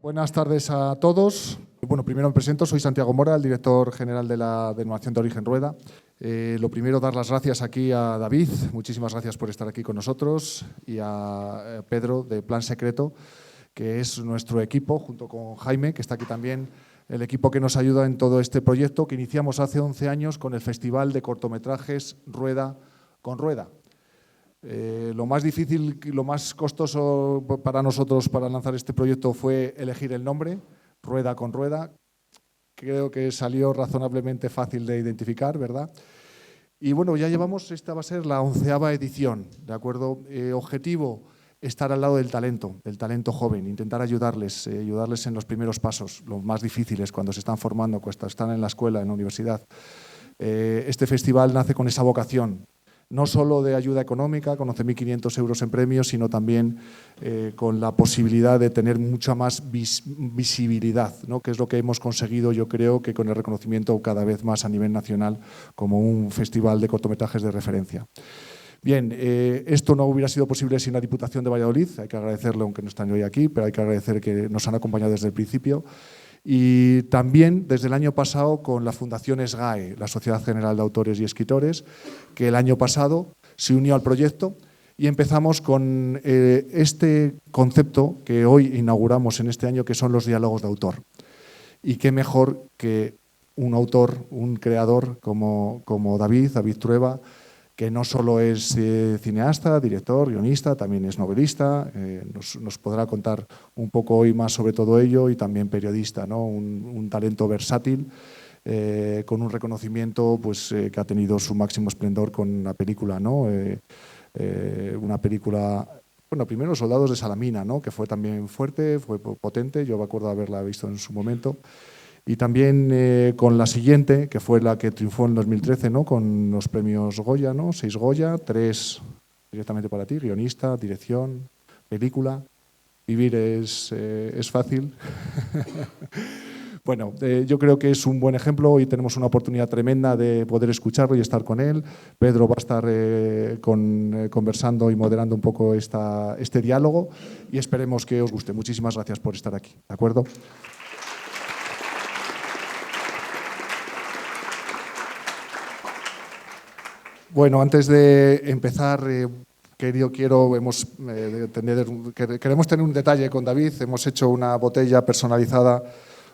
Buenas tardes a todos. Bueno, primero me presento, soy Santiago Mora, el director general de la Denominación de Origen Rueda. Lo primero, dar las gracias aquí a David, muchísimas gracias por estar aquí con nosotros, y a Pedro de Plan Secreto, que es nuestro equipo, junto con Jaime, que está aquí también, el equipo que nos ayuda en todo este proyecto que iniciamos hace 11 años con el Festival de Cortometrajes Rueda con Rueda. Lo más difícil, lo más costoso para nosotros para lanzar este proyecto fue elegir el nombre, Rueda con Rueda. Creo que salió razonablemente fácil de identificar, ¿verdad? Y bueno, ya llevamos, esta va a ser la 11ª edición, ¿de acuerdo? Objetivo, estar al lado del talento joven, intentar ayudarles en los primeros pasos, los más difíciles, cuando se están formando, cuando están en la escuela, en la universidad. Este festival nace con esa vocación, no solo de ayuda económica, con 11.500 euros en premios, sino también con la posibilidad de tener mucha más visibilidad, ¿no? Que es lo que hemos conseguido, yo creo, que con el reconocimiento cada vez más a nivel nacional como un festival de cortometrajes de referencia. Bien, esto no hubiera sido posible sin la Diputación de Valladolid, hay que agradecerle, aunque no están hoy aquí, pero hay que agradecer que nos han acompañado desde el principio. Y también desde el año pasado con la Fundación SGAE, la Sociedad General de Autores y Escritores, que el año pasado se unió al proyecto y empezamos con este concepto que hoy inauguramos en este año, que son los diálogos de autor. Y qué mejor que un autor, un creador como David Trueba, que no solo es cineasta, director, guionista, también es novelista, nos podrá contar un poco hoy más sobre todo ello, y también periodista, ¿no? Un talento versátil, con un reconocimiento pues, que ha tenido su máximo esplendor con una película, ¿no? Una película, bueno, primero Soldados de Salamina, ¿no? Que fue también fuerte, fue potente, yo me acuerdo de haberla visto en su momento. Y también con la siguiente, que fue la que triunfó en 2013, ¿no? Con los premios Goya, ¿no? 6 Goya, 3 directamente para ti, guionista, dirección, película. Vivir es fácil. Bueno, yo creo que es un buen ejemplo. Hoy tenemos una oportunidad tremenda de poder escucharlo y estar con él. Pedro va a estar conversando y moderando un poco este diálogo, y esperemos que os guste. Muchísimas gracias por estar aquí, ¿de acuerdo? Bueno, antes de empezar, queremos tener un detalle con David. Hemos hecho una botella personalizada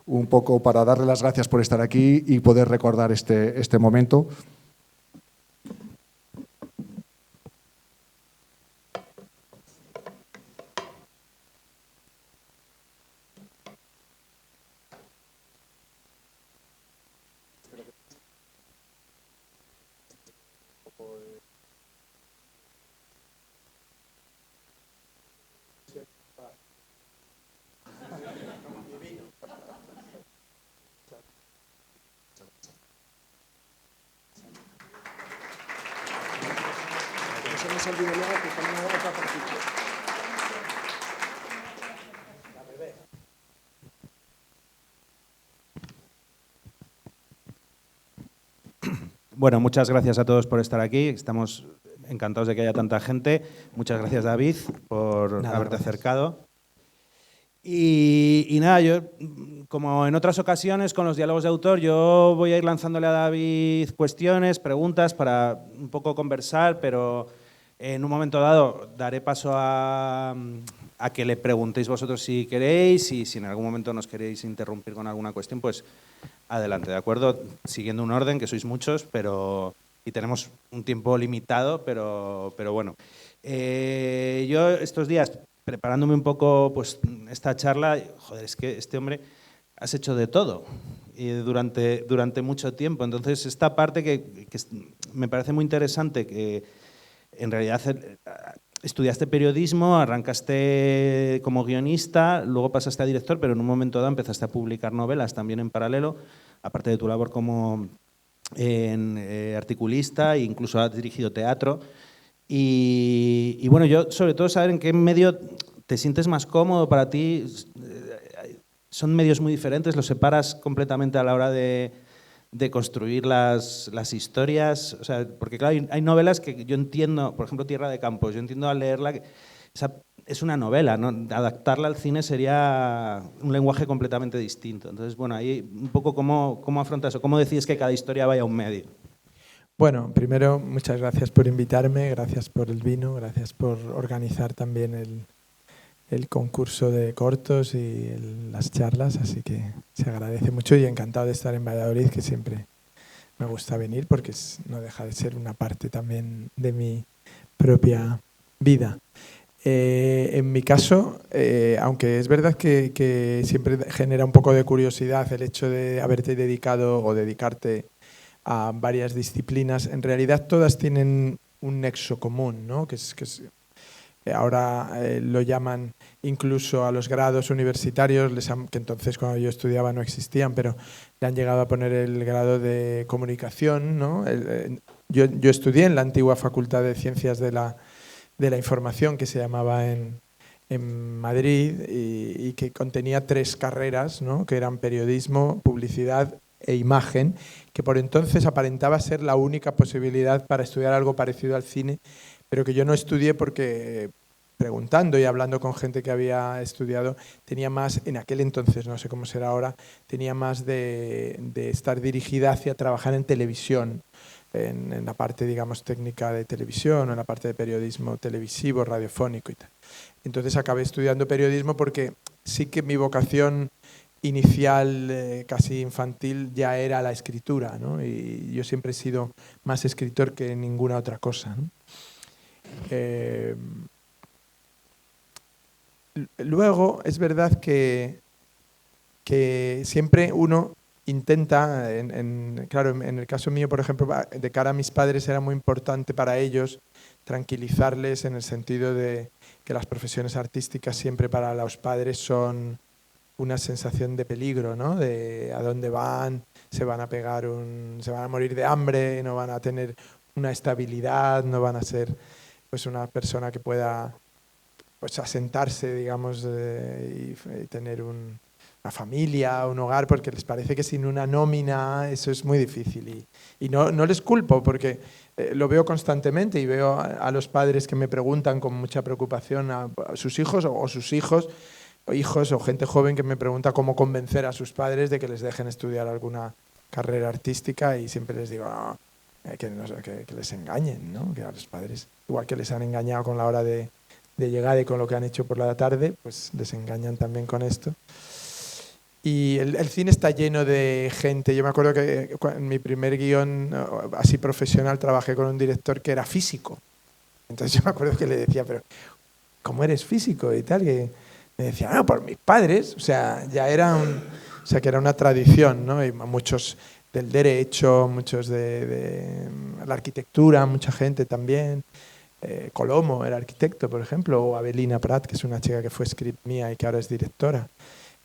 un poco para darle las gracias por estar aquí y poder recordar este momento. Bueno, muchas gracias a todos por estar aquí. Estamos encantados de que haya tanta gente. Muchas gracias, David, por haberte acercado. Y nada, yo, como en otras ocasiones con los diálogos de autor, yo voy a ir lanzándole a David cuestiones, preguntas para un poco conversar, pero en un momento dado daré paso a que le preguntéis vosotros si queréis, y si en algún momento nos queréis interrumpir con alguna cuestión, pues adelante, ¿de acuerdo? Siguiendo un orden, que sois muchos, y tenemos un tiempo limitado, pero bueno. Yo estos días, preparándome un poco pues, esta charla, joder, es que este hombre has hecho de todo y durante mucho tiempo. Entonces, esta parte que me parece muy interesante, que en realidad estudiaste periodismo, arrancaste como guionista, luego pasaste a director, pero en un momento dado empezaste a publicar novelas también en paralelo, aparte de tu labor como articulista, e incluso has dirigido teatro. Y bueno, yo sobre todo saber en qué medio te sientes más cómodo para ti. Son medios muy diferentes, los separas completamente a la hora de construir las historias. O sea, porque claro, hay novelas que yo entiendo, por ejemplo, Tierra de Campos, yo entiendo al leerla que es una novela, ¿no? Adaptarla al cine sería un lenguaje completamente distinto. Entonces, bueno, ahí un poco cómo afrontas o cómo decides que cada historia vaya a un medio. Bueno, primero, muchas gracias por invitarme, gracias por el vino, gracias por organizar también el concurso de cortos y las charlas, así que se agradece mucho y encantado de estar en Valladolid, que siempre me gusta venir porque no deja de ser una parte también de mi propia vida. En mi caso, aunque es verdad que siempre genera un poco de curiosidad el hecho de haberte dedicado o dedicarte a varias disciplinas, en realidad todas tienen un nexo común, ¿no? que ahora lo llaman incluso a los grados universitarios, que entonces cuando yo estudiaba no existían, pero le han llegado a poner el grado de comunicación, ¿no? Yo estudié en la antigua Facultad de Ciencias de la Información, que se llamaba en Madrid, y que contenía 3 carreras, ¿no? Que eran periodismo, publicidad e imagen, que por entonces aparentaba ser la única posibilidad para estudiar algo parecido al cine, pero que yo no estudié porque, preguntando y hablando con gente que había estudiado, tenía más, en aquel entonces, no sé cómo será ahora, tenía más de estar dirigida hacia trabajar en televisión, en la parte, digamos, técnica de televisión, o en la parte de periodismo televisivo, radiofónico y tal. Entonces acabé estudiando periodismo porque sí que mi vocación inicial, casi infantil, ya era la escritura, ¿no? Y yo siempre he sido más escritor que ninguna otra cosa, ¿no? Luego, es verdad que siempre uno intenta, claro, en el caso mío, por ejemplo, de cara a mis padres era muy importante para ellos tranquilizarles en el sentido de que las profesiones artísticas siempre para los padres son una sensación de peligro, ¿no? De a dónde van, se van a morir de hambre, no van a tener una estabilidad, no van a ser pues una persona que pueda pues asentarse, digamos, y tener una familia, un hogar, porque les parece que sin una nómina eso es muy difícil. Y no les culpo, porque lo veo constantemente y veo a los padres que me preguntan con mucha preocupación a sus hijos o sus hijos o gente joven que me pregunta cómo convencer a sus padres de que les dejen estudiar alguna carrera artística, y siempre les digo que les engañen, ¿no? Que a los padres, igual que les han engañado con la hora de llegada y con lo que han hecho por la tarde, pues les engañan también con esto. Y el cine está lleno de gente. Yo me acuerdo que en mi primer guión así profesional trabajé con un director que era físico. Entonces yo me acuerdo que le decía, pero ¿cómo eres físico? Y tal, que me decía, no, por mis padres. O sea, ya era que era una tradición, ¿no? Y muchos del derecho, muchos de la arquitectura, mucha gente también. Colomo era arquitecto, por ejemplo, o Avelina Prat, que es una chica que fue script mía y que ahora es directora.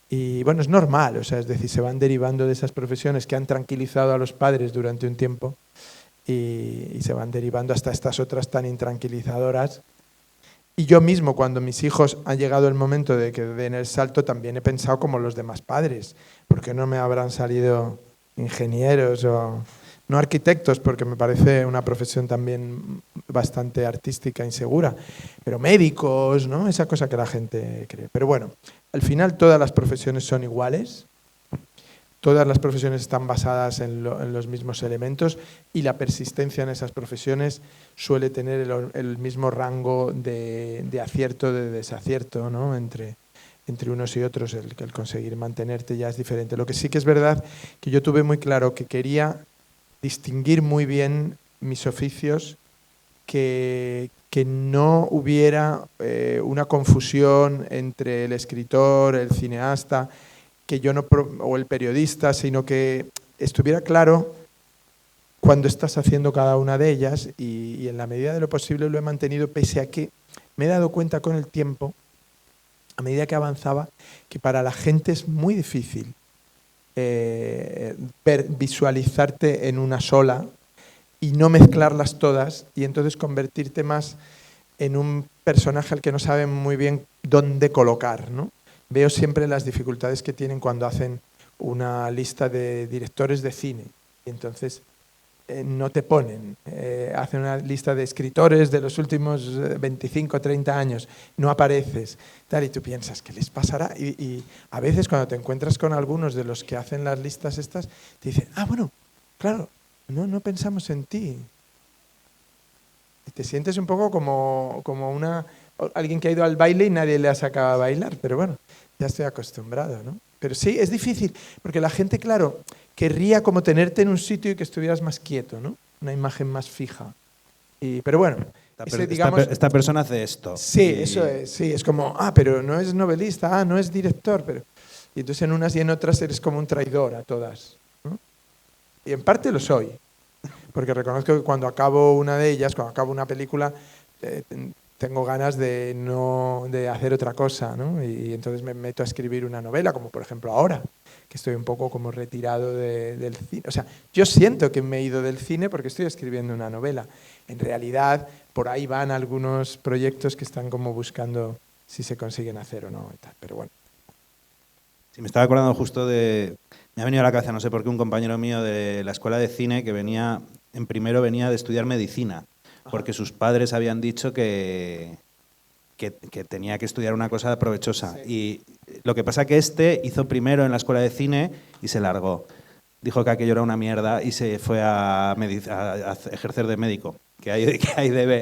Y bueno, es normal, o sea, es decir, se van derivando de esas profesiones que han tranquilizado a los padres durante un tiempo y se van derivando hasta estas otras tan intranquilizadoras. Y yo mismo, cuando mis hijos han llegado el momento de que den el salto, también he pensado como los demás padres, ¿por qué no me habrán salido ingenieros o no arquitectos? Porque me parece una profesión también bastante artística, insegura, pero médicos, ¿no? Esa cosa que la gente cree. Pero bueno, al final todas las profesiones son iguales, todas las profesiones están basadas en los mismos elementos, y la persistencia en esas profesiones suele tener el mismo rango de acierto, de desacierto, ¿no? Entre unos y otros. El conseguir mantenerte ya es diferente. Lo que sí que es verdad que yo tuve muy claro que quería distinguir muy bien mis oficios, que no hubiera una confusión entre el escritor, el cineasta, o el periodista, sino que estuviera claro cuando estás haciendo cada una de ellas, y en la medida de lo posible lo he mantenido, pese a que me he dado cuenta con el tiempo, a medida que avanzaba, que para la gente es muy difícil visualizarte en una sola y no mezclarlas todas, y entonces convertirte más en un personaje al que no saben muy bien dónde colocar, ¿no? Veo siempre las dificultades que tienen cuando hacen una lista de directores de cine, y entonces no te ponen. Hacen una lista de escritores de los últimos 25 o 30 años, no apareces, tal, y tú piensas, ¿qué les pasará? Y a veces cuando te encuentras con algunos de los que hacen las listas estas, te dicen, bueno, claro, no pensamos en ti. Y te sientes un poco como alguien que ha ido al baile y nadie le ha sacado a bailar, pero bueno, ya estoy acostumbrado, ¿no? Pero sí, es difícil, porque la gente, claro, querría como tenerte en un sitio y que estuvieras más quieto, ¿no? Una imagen más fija. Pero bueno, esta persona hace esto. Sí, eso es, sí, es como, pero no es novelista, no es director, pero... Y entonces en unas y en otras eres como un traidor a todas, ¿no? Y en parte lo soy, porque reconozco que cuando acabo una de ellas, cuando acabo una película, tengo ganas de hacer otra cosa, ¿no? Y entonces me meto a escribir una novela, como por ejemplo ahora, que estoy un poco como retirado del cine. O sea, yo siento que me he ido del cine porque estoy escribiendo una novela. En realidad, por ahí van algunos proyectos que están como buscando si se consiguen hacer o no, y tal, pero bueno. Sí, me estaba acordando justo me ha venido a la cabeza, no sé por qué, un compañero mío de la escuela de cine que venía de estudiar medicina, porque sus padres habían dicho que tenía que estudiar una cosa provechosa. Sí. Y lo que pasa es que hizo primero en la escuela de cine y se largó. Dijo que aquello era una mierda y se fue a ejercer de médico.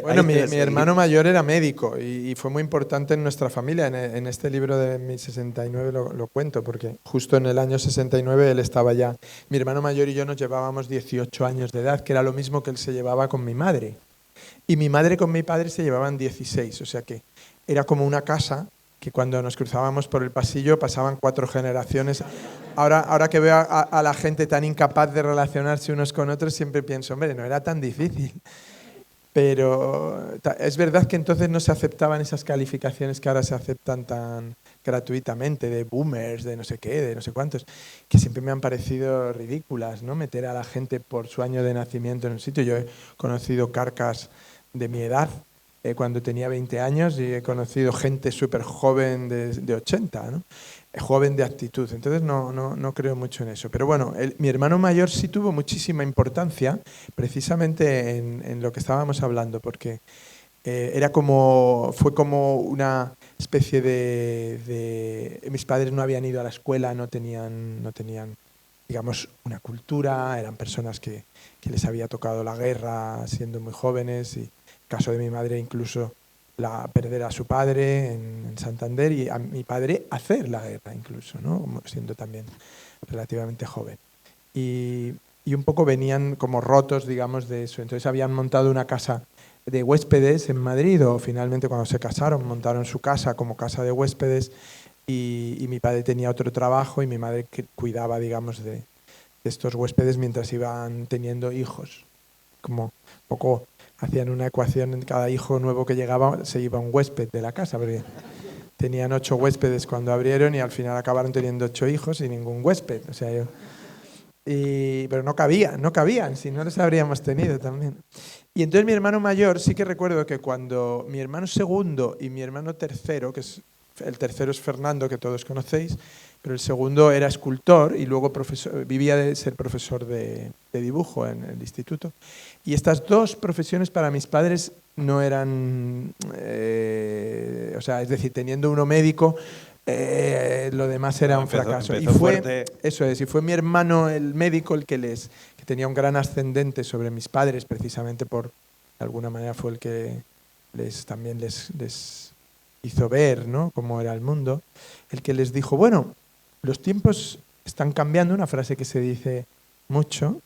Bueno, mi hermano mayor era médico y fue muy importante en nuestra familia. En este libro de mi 69 lo cuento, porque justo en el año 69 él estaba ya. Mi hermano mayor y yo nos llevábamos 18 años de edad, que era lo mismo que él se llevaba con mi madre. Y mi madre con mi padre se llevaban 16, o sea que era como una casa que cuando nos cruzábamos por el pasillo pasaban 4 generaciones. Ahora que veo a la gente tan incapaz de relacionarse unos con otros, siempre pienso, hombre, no era tan difícil. Pero es verdad que entonces no se aceptaban esas calificaciones que ahora se aceptan tan gratuitamente, de boomers, de no sé qué, de no sé cuántos, que siempre me han parecido ridículas, ¿no? Meter a la gente por su año de nacimiento en un sitio. Yo he conocido carcas de mi edad cuando tenía 20 años y he conocido gente súper joven de 80, ¿no? Joven de actitud. Entonces no creo mucho en eso. Pero bueno, mi hermano mayor sí tuvo muchísima importancia precisamente en lo que estábamos hablando, porque fue como una especie de... Mis padres no habían ido a la escuela, no tenían digamos, una cultura, eran personas que les había tocado la guerra siendo muy jóvenes, y en el caso de mi madre incluso perder a su padre en Santander, y a mi padre hacer la guerra incluso, ¿no? Siendo también relativamente joven. Y un poco venían como rotos, digamos, de eso. Entonces habían montado una casa de huéspedes en Madrid, o finalmente cuando se casaron montaron su casa como casa de huéspedes, y mi padre tenía otro trabajo y mi madre cuidaba, digamos, de estos huéspedes mientras iban teniendo hijos. Como un poco hacían una ecuación: en cada hijo nuevo que llegaba se iba un huésped de la casa, porque tenían 8 huéspedes cuando abrieron y al final acabaron teniendo 8 hijos y ningún huésped. O sea, pero no cabían, si no los habríamos tenido también. Y entonces mi hermano mayor, sí que recuerdo que cuando mi hermano segundo y mi hermano tercero, el tercero es Fernando, que todos conocéis, pero el segundo era escultor y luego vivía de ser profesor de dibujo en el instituto. Y estas 2 profesiones para mis padres no eran... o sea, es decir, teniendo uno médico, lo demás era un fracaso. Y fue mi hermano el médico el que tenía un gran ascendente sobre mis padres, precisamente de alguna manera fue el que también les hizo ver, ¿no?, cómo era el mundo, el que les dijo, bueno, los tiempos están cambiando, una frase que se dice mucho,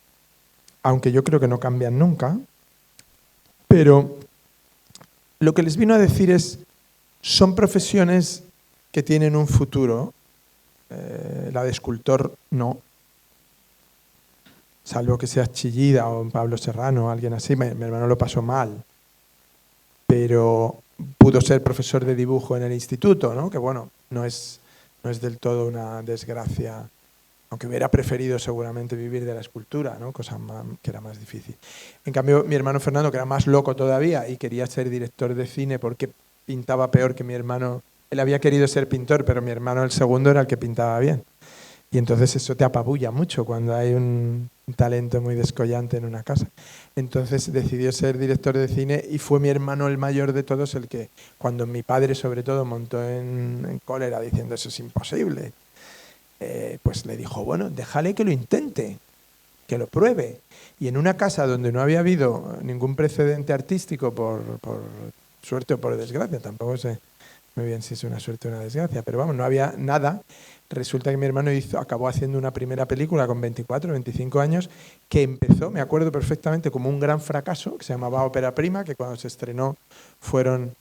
aunque yo creo que no cambian nunca, pero lo que les vino a decir es, son profesiones que tienen un futuro, la de escultor no, salvo que seas Chillida o Pablo Serrano o alguien así. Mi hermano lo pasó mal, pero pudo ser profesor de dibujo en el instituto, ¿no? Que bueno, no es del todo una desgracia, aunque hubiera preferido seguramente vivir de la escultura, ¿no? Cosa que era más difícil. En cambio, mi hermano Fernando, que era más loco todavía y quería ser director de cine porque pintaba peor que mi hermano. Él había querido ser pintor, pero mi hermano el segundo era el que pintaba bien. Y entonces eso te apabulla mucho cuando hay un talento muy descollante en una casa. Entonces decidió ser director de cine y fue mi hermano el mayor de todos el que, cuando mi padre sobre todo montó en cólera diciendo eso es imposible, pues le dijo, bueno, déjale que lo intente, que lo pruebe. Y en una casa donde no había habido ningún precedente artístico por suerte o por desgracia, tampoco sé muy bien si es una suerte o una desgracia, pero vamos, no había nada. Resulta que mi hermano acabó haciendo una primera película con 24, 25 años, que empezó, me acuerdo perfectamente, como un gran fracaso, que se llamaba Ópera Prima, que cuando se estrenó fueron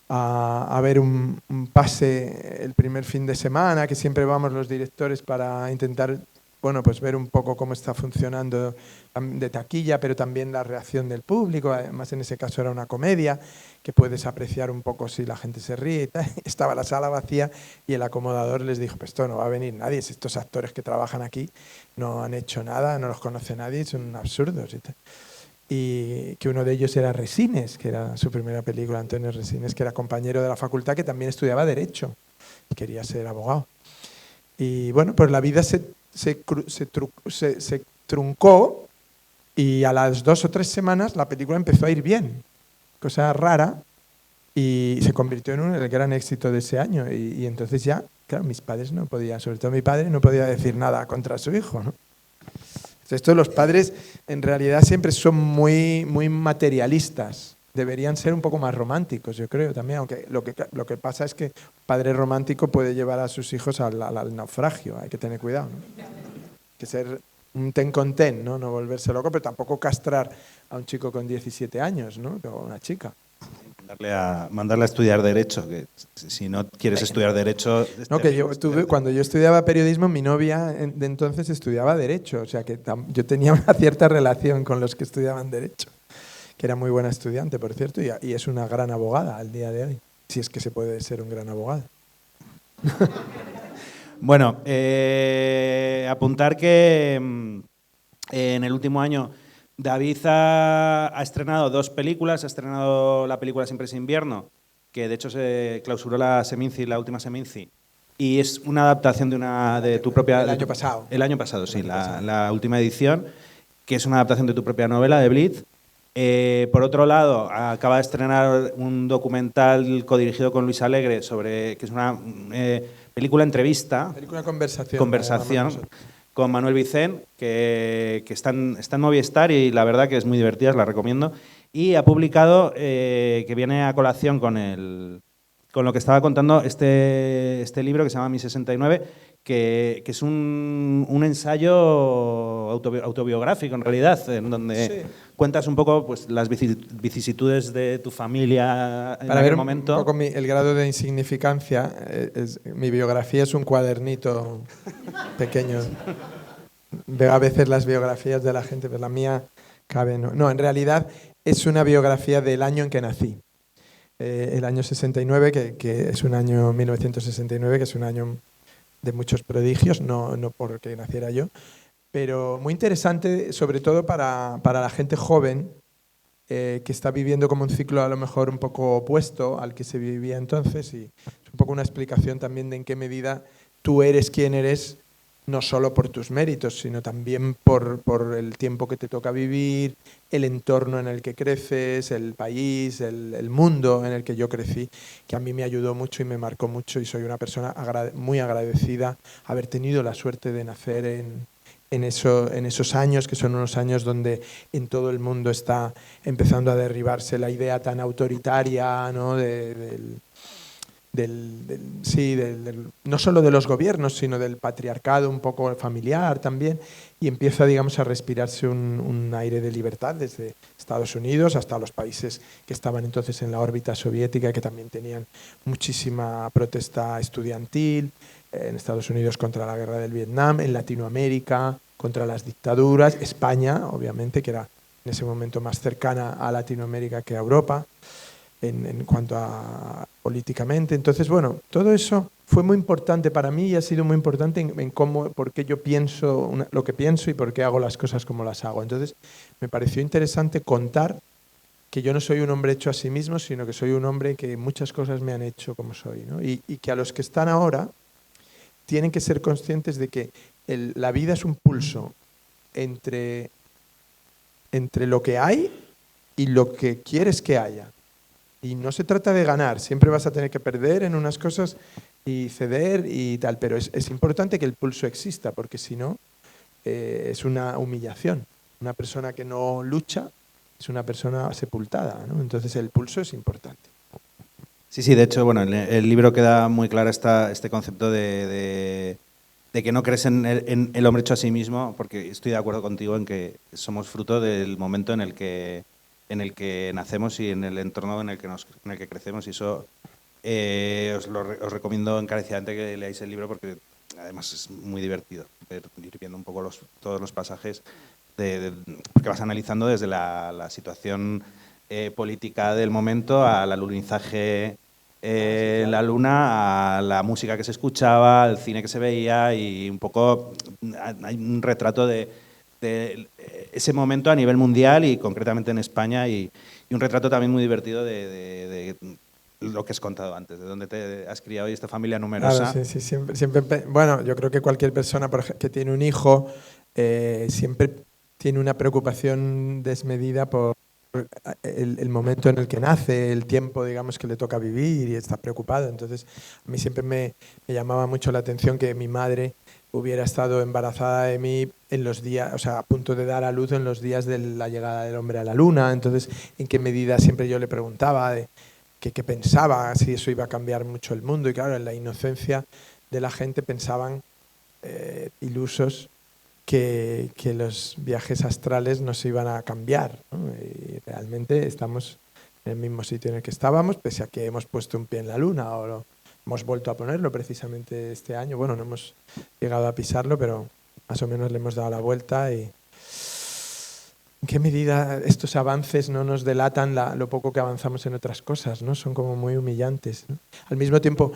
a ver un pase el primer fin de semana, que siempre vamos los directores para intentar, bueno, pues ver un poco cómo está funcionando de taquilla, pero también la reacción del público. Además, en ese caso era una comedia, que puedes apreciar un poco si la gente se ríe y tal. Estaba la sala vacía y el acomodador les dijo, pues esto no va a venir nadie, si estos actores que trabajan aquí no han hecho nada, no los conoce nadie, son absurdos y tal. Y que uno de ellos era Resines, que era su primera película, Antonio Resines, que era compañero de la facultad, que también estudiaba Derecho y quería ser abogado. Y bueno, pues la vida se truncó y a las 2 o 3 semanas la película empezó a ir bien, cosa rara, y se convirtió en el gran éxito de ese año. Y entonces ya, claro, mis padres no podían, sobre todo mi padre, no podía decir nada contra su hijo, ¿no? Esto los padres en realidad siempre son muy, muy materialistas. Deberían ser un poco más románticos, yo creo también, aunque lo que pasa es que un padre romántico puede llevar a sus hijos al naufragio, hay que tener cuidado, ¿no? Hay que ser un ten con ten, ¿no? No volverse loco, pero tampoco castrar a un chico con 17 años, ¿no? O una chica. Mandarle a estudiar Derecho, que si no quieres estudiar Derecho... No, que cuando yo estudiaba periodismo, mi novia de entonces estudiaba Derecho, o sea que yo tenía una cierta relación con los que estudiaban Derecho, que era muy buena estudiante, por cierto, y es una gran abogada al día de hoy, si es que se puede ser un gran abogado. Bueno, apuntar que en el último año David ha estrenado 2 películas. Ha estrenado la película Siempre es invierno, que de hecho se clausuró la Seminci, la última Seminci, y es una adaptación de tu propia... El año pasado. El año pasado, sí, la última edición, que es una adaptación de tu propia novela, de Blitz. Por otro lado, acaba de estrenar un documental codirigido con Luis Alegre, que es una película entrevista. Película conversación. Conversación con Manuel Vicent, que está en Movistar y la verdad que es muy divertida, os la recomiendo. Y ha publicado, que viene a colación con lo que estaba contando, este libro que se llama Mi 69, que es un ensayo autobiográfico en realidad, en donde cuentas un poco pues, las vicisitudes de tu familia en aquel momento. Un poco el grado de insignificancia, mi biografía es un cuadernito pequeño. Veo a veces las biografías de la gente, pero la mía cabe. No, en realidad es una biografía del año en que nací. El año 69, que es un año 1969, que es un año de muchos prodigios, no porque naciera yo, pero muy interesante, sobre todo para la gente joven que está viviendo como un ciclo a lo mejor un poco opuesto al que se vivía entonces, y es un poco una explicación también de en qué medida tú eres quien eres, no solo por tus méritos, sino también por el tiempo que te toca vivir, el entorno en el que creces, el país, el mundo en el que yo crecí, que a mí me ayudó mucho y me marcó mucho, y soy una persona muy agradecida haber tenido la suerte de nacer en esos años, que son unos años donde en todo el mundo está empezando a derribarse la idea tan autoritaria, ¿no? No solo de los gobiernos, sino del patriarcado un poco familiar también, y empieza, digamos, a respirarse un aire de libertad desde Estados Unidos hasta los países que estaban entonces en la órbita soviética, que también tenían muchísima protesta estudiantil, en Estados Unidos contra la guerra del Vietnam, en Latinoamérica contra las dictaduras, España, obviamente, que era en ese momento más cercana a Latinoamérica que a Europa, en cuanto a políticamente. Entonces, bueno, todo eso fue muy importante para mí y ha sido muy importante en cómo, por qué yo pienso lo que pienso y por qué hago las cosas como las hago. Entonces, me pareció interesante contar que yo no soy un hombre hecho a sí mismo, sino que soy un hombre que muchas cosas me han hecho como soy, ¿no? Y que a los que están ahora tienen que ser conscientes de que la vida es un pulso entre lo que hay y lo que quieres que haya. Y no se trata de ganar, siempre vas a tener que perder en unas cosas y ceder y tal, pero es importante que el pulso exista, porque si no, es una humillación. Una persona que no lucha es una persona sepultada, ¿no? Entonces el pulso es importante. Sí, de hecho, bueno, en el libro queda muy claro este concepto de que no crees en el hombre hecho a sí mismo, porque estoy de acuerdo contigo en que somos fruto del momento en el que nacemos y en el entorno en el que crecemos, y eso os recomiendo encarecidamente que leáis el libro, porque además es muy divertido ir viendo un poco todos los pasajes, porque vas analizando desde la situación política del momento al alunizaje en la luna, a la música que se escuchaba, al cine que se veía, y un poco hay un retrato de ese momento a nivel mundial y concretamente en España, y un retrato también muy divertido de lo que has contado antes, de dónde te has criado y esta familia numerosa. Claro, sí, siempre, bueno, yo creo que cualquier persona que tiene un hijo siempre tiene una preocupación desmedida por el momento en el que nace, el tiempo, digamos, que le toca vivir, y está preocupado. Entonces, a mí siempre me llamaba mucho la atención que mi madre hubiera estado embarazada de mí en los días, o sea, a punto de dar a luz en los días de la llegada del hombre a la luna. Entonces, ¿en qué medida? Siempre yo le preguntaba de qué pensaba, si eso iba a cambiar mucho el mundo. Y claro, en la inocencia de la gente pensaban, ilusos, que los viajes astrales nos iban a cambiar, ¿no? Y realmente estamos en el mismo sitio en el que estábamos, pese a que hemos puesto un pie en la luna, o hemos vuelto a ponerlo precisamente este año. Bueno, no hemos llegado a pisarlo, pero más o menos le hemos dado la vuelta. Y ¿en qué medida estos avances no nos delatan lo poco que avanzamos en otras cosas, ¿no? Son como muy humillantes, ¿no? Al mismo tiempo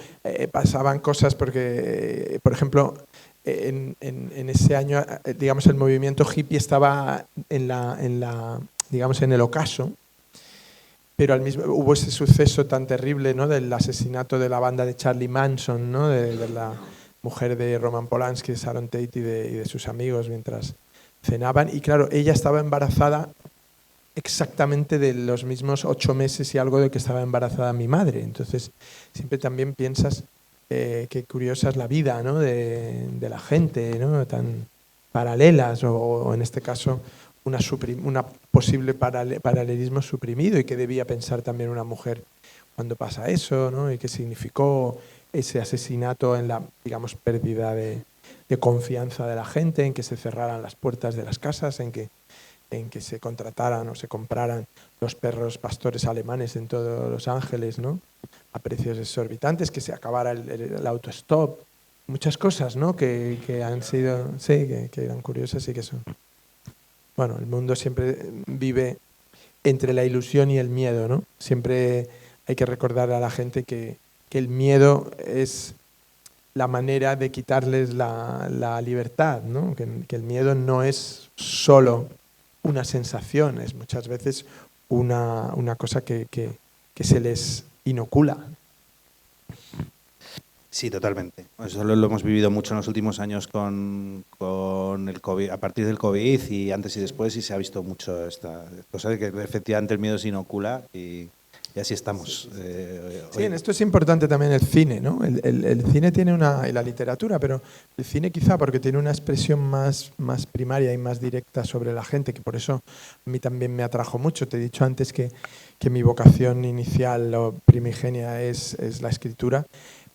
pasaban cosas porque, por ejemplo, en ese año, digamos, el movimiento hippie estaba digamos, en el ocaso, pero hubo ese suceso tan terrible, ¿no?, del asesinato de la banda de Charlie Manson, ¿no?, de la mujer de Roman Polanski, Sharon Tate, y de sus amigos mientras cenaban. Y claro, ella estaba embarazada exactamente de los mismos 8 meses y algo de que estaba embarazada mi madre. Entonces siempre también piensas qué curiosa es la vida, ¿no?, de la gente, ¿no?, tan paralelas, o en este caso una posible paralelismo suprimido, y qué debía pensar también una mujer cuando pasa eso, ¿no?, y qué significó ese asesinato en la, digamos, pérdida de confianza de la gente, en que se cerraran las puertas de las casas, en que se contrataran o se compraran los perros pastores alemanes en todos Los Ángeles, ¿no?, a precios exorbitantes, que se acabara el autostop, muchas cosas, ¿no?, que han sido, sí, que eran curiosas y que son. Bueno, el mundo siempre vive entre la ilusión y el miedo, ¿no? Siempre hay que recordar a la gente que el miedo es la manera de quitarles la libertad, ¿no? Que el miedo no es solo una sensación, es muchas veces una cosa que se les inocula. Sí, totalmente. Eso lo hemos vivido mucho en los últimos años con el COVID, a partir del COVID, y antes y después, y se ha visto mucho esta cosa de que efectivamente el miedo se inocula, y así estamos. Sí, en esto es importante también el cine, ¿no? El cine tiene y la literatura, pero el cine quizá porque tiene una expresión más primaria y más directa sobre la gente, que por eso a mí también me atrajo mucho. Te he dicho antes que mi vocación inicial o primigenia es la escritura,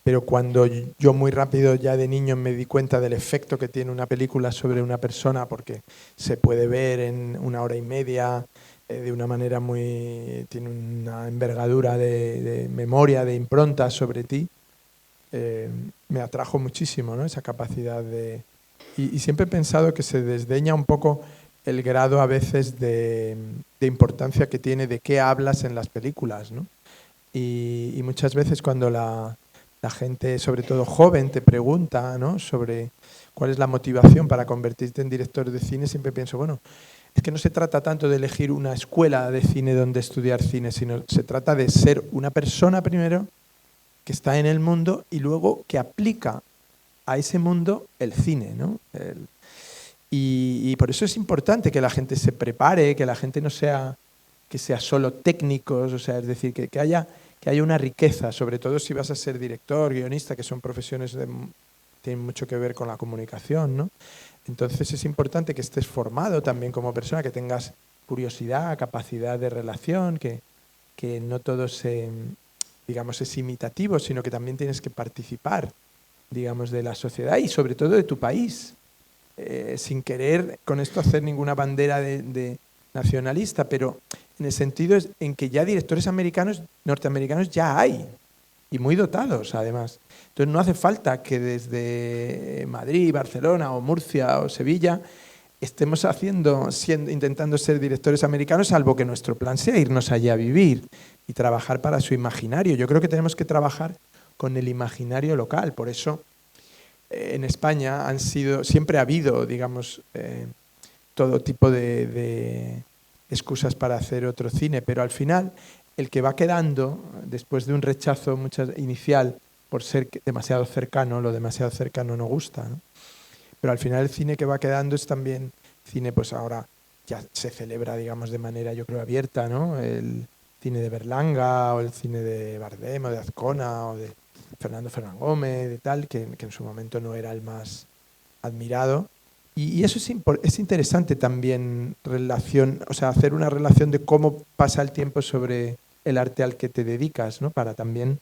pero cuando yo muy rápido, ya de niño, me di cuenta del efecto que tiene una película sobre una persona, porque se puede ver en 1 hora y media, de una manera tiene una envergadura de memoria, de impronta sobre ti, me atrajo muchísimo, ¿no?, esa capacidad y siempre he pensado que se desdeña un poco el grado a veces de importancia que tiene de qué hablas en las películas, ¿no? Y muchas veces cuando la gente, sobre todo joven, te pregunta, ¿no?, sobre cuál es la motivación para convertirte en director de cine, siempre pienso, bueno, es que no se trata tanto de elegir una escuela de cine donde estudiar cine, sino se trata de ser una persona primero que está en el mundo y luego que aplica a ese mundo el cine, ¿no? Y por eso es importante que la gente se prepare, que la gente no sea, que sea solo técnicos, o sea, es decir, que haya una riqueza, sobre todo si vas a ser director, guionista, que son profesiones que tienen mucho que ver con la comunicación, ¿no? Entonces es importante que estés formado también como persona, que tengas curiosidad, capacidad de relación, que no todo es imitativo, sino que también tienes que participar, digamos, de la sociedad y sobre todo de tu país. Sin querer con esto hacer ninguna bandera de nacionalista, pero en el sentido en que ya directores norteamericanos ya hay, y muy dotados además. Entonces no hace falta que desde Madrid, Barcelona o Murcia o Sevilla estemos intentando ser directores americanos, salvo que nuestro plan sea irnos allá a vivir y trabajar para su imaginario. Yo creo que tenemos que trabajar con el imaginario local, por eso en España siempre ha habido, digamos, todo tipo de excusas para hacer otro cine, pero al final el que va quedando, después de un rechazo inicial por ser demasiado cercano, lo demasiado cercano no gusta, ¿no? Pero al final el cine que va quedando es también cine, pues ahora ya se celebra, digamos, de manera, yo creo, abierta, ¿no? El cine de Berlanga o el cine de Bardem o de Azcona o de Fernando Fernán Gómez, de tal, que en su momento no era el más admirado. Y eso es interesante también, hacer una relación de cómo pasa el tiempo sobre el arte al que te dedicas, ¿no? Para también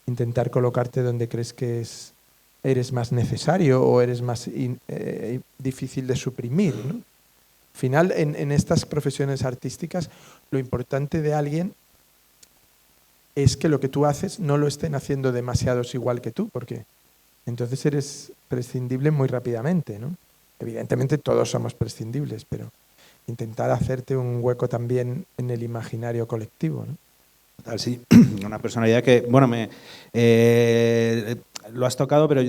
intentar colocarte donde crees que eres más necesario o eres más difícil de suprimir, ¿no? Al final, en estas profesiones artísticas, lo importante de alguien es que lo que tú haces no lo estén haciendo demasiados igual que tú, porque entonces eres prescindible muy rápidamente, ¿no? Evidentemente todos somos prescindibles, pero intentar hacerte un hueco también en el imaginario colectivo, ¿no? Total, sí, una personalidad que, bueno, lo has tocado, pero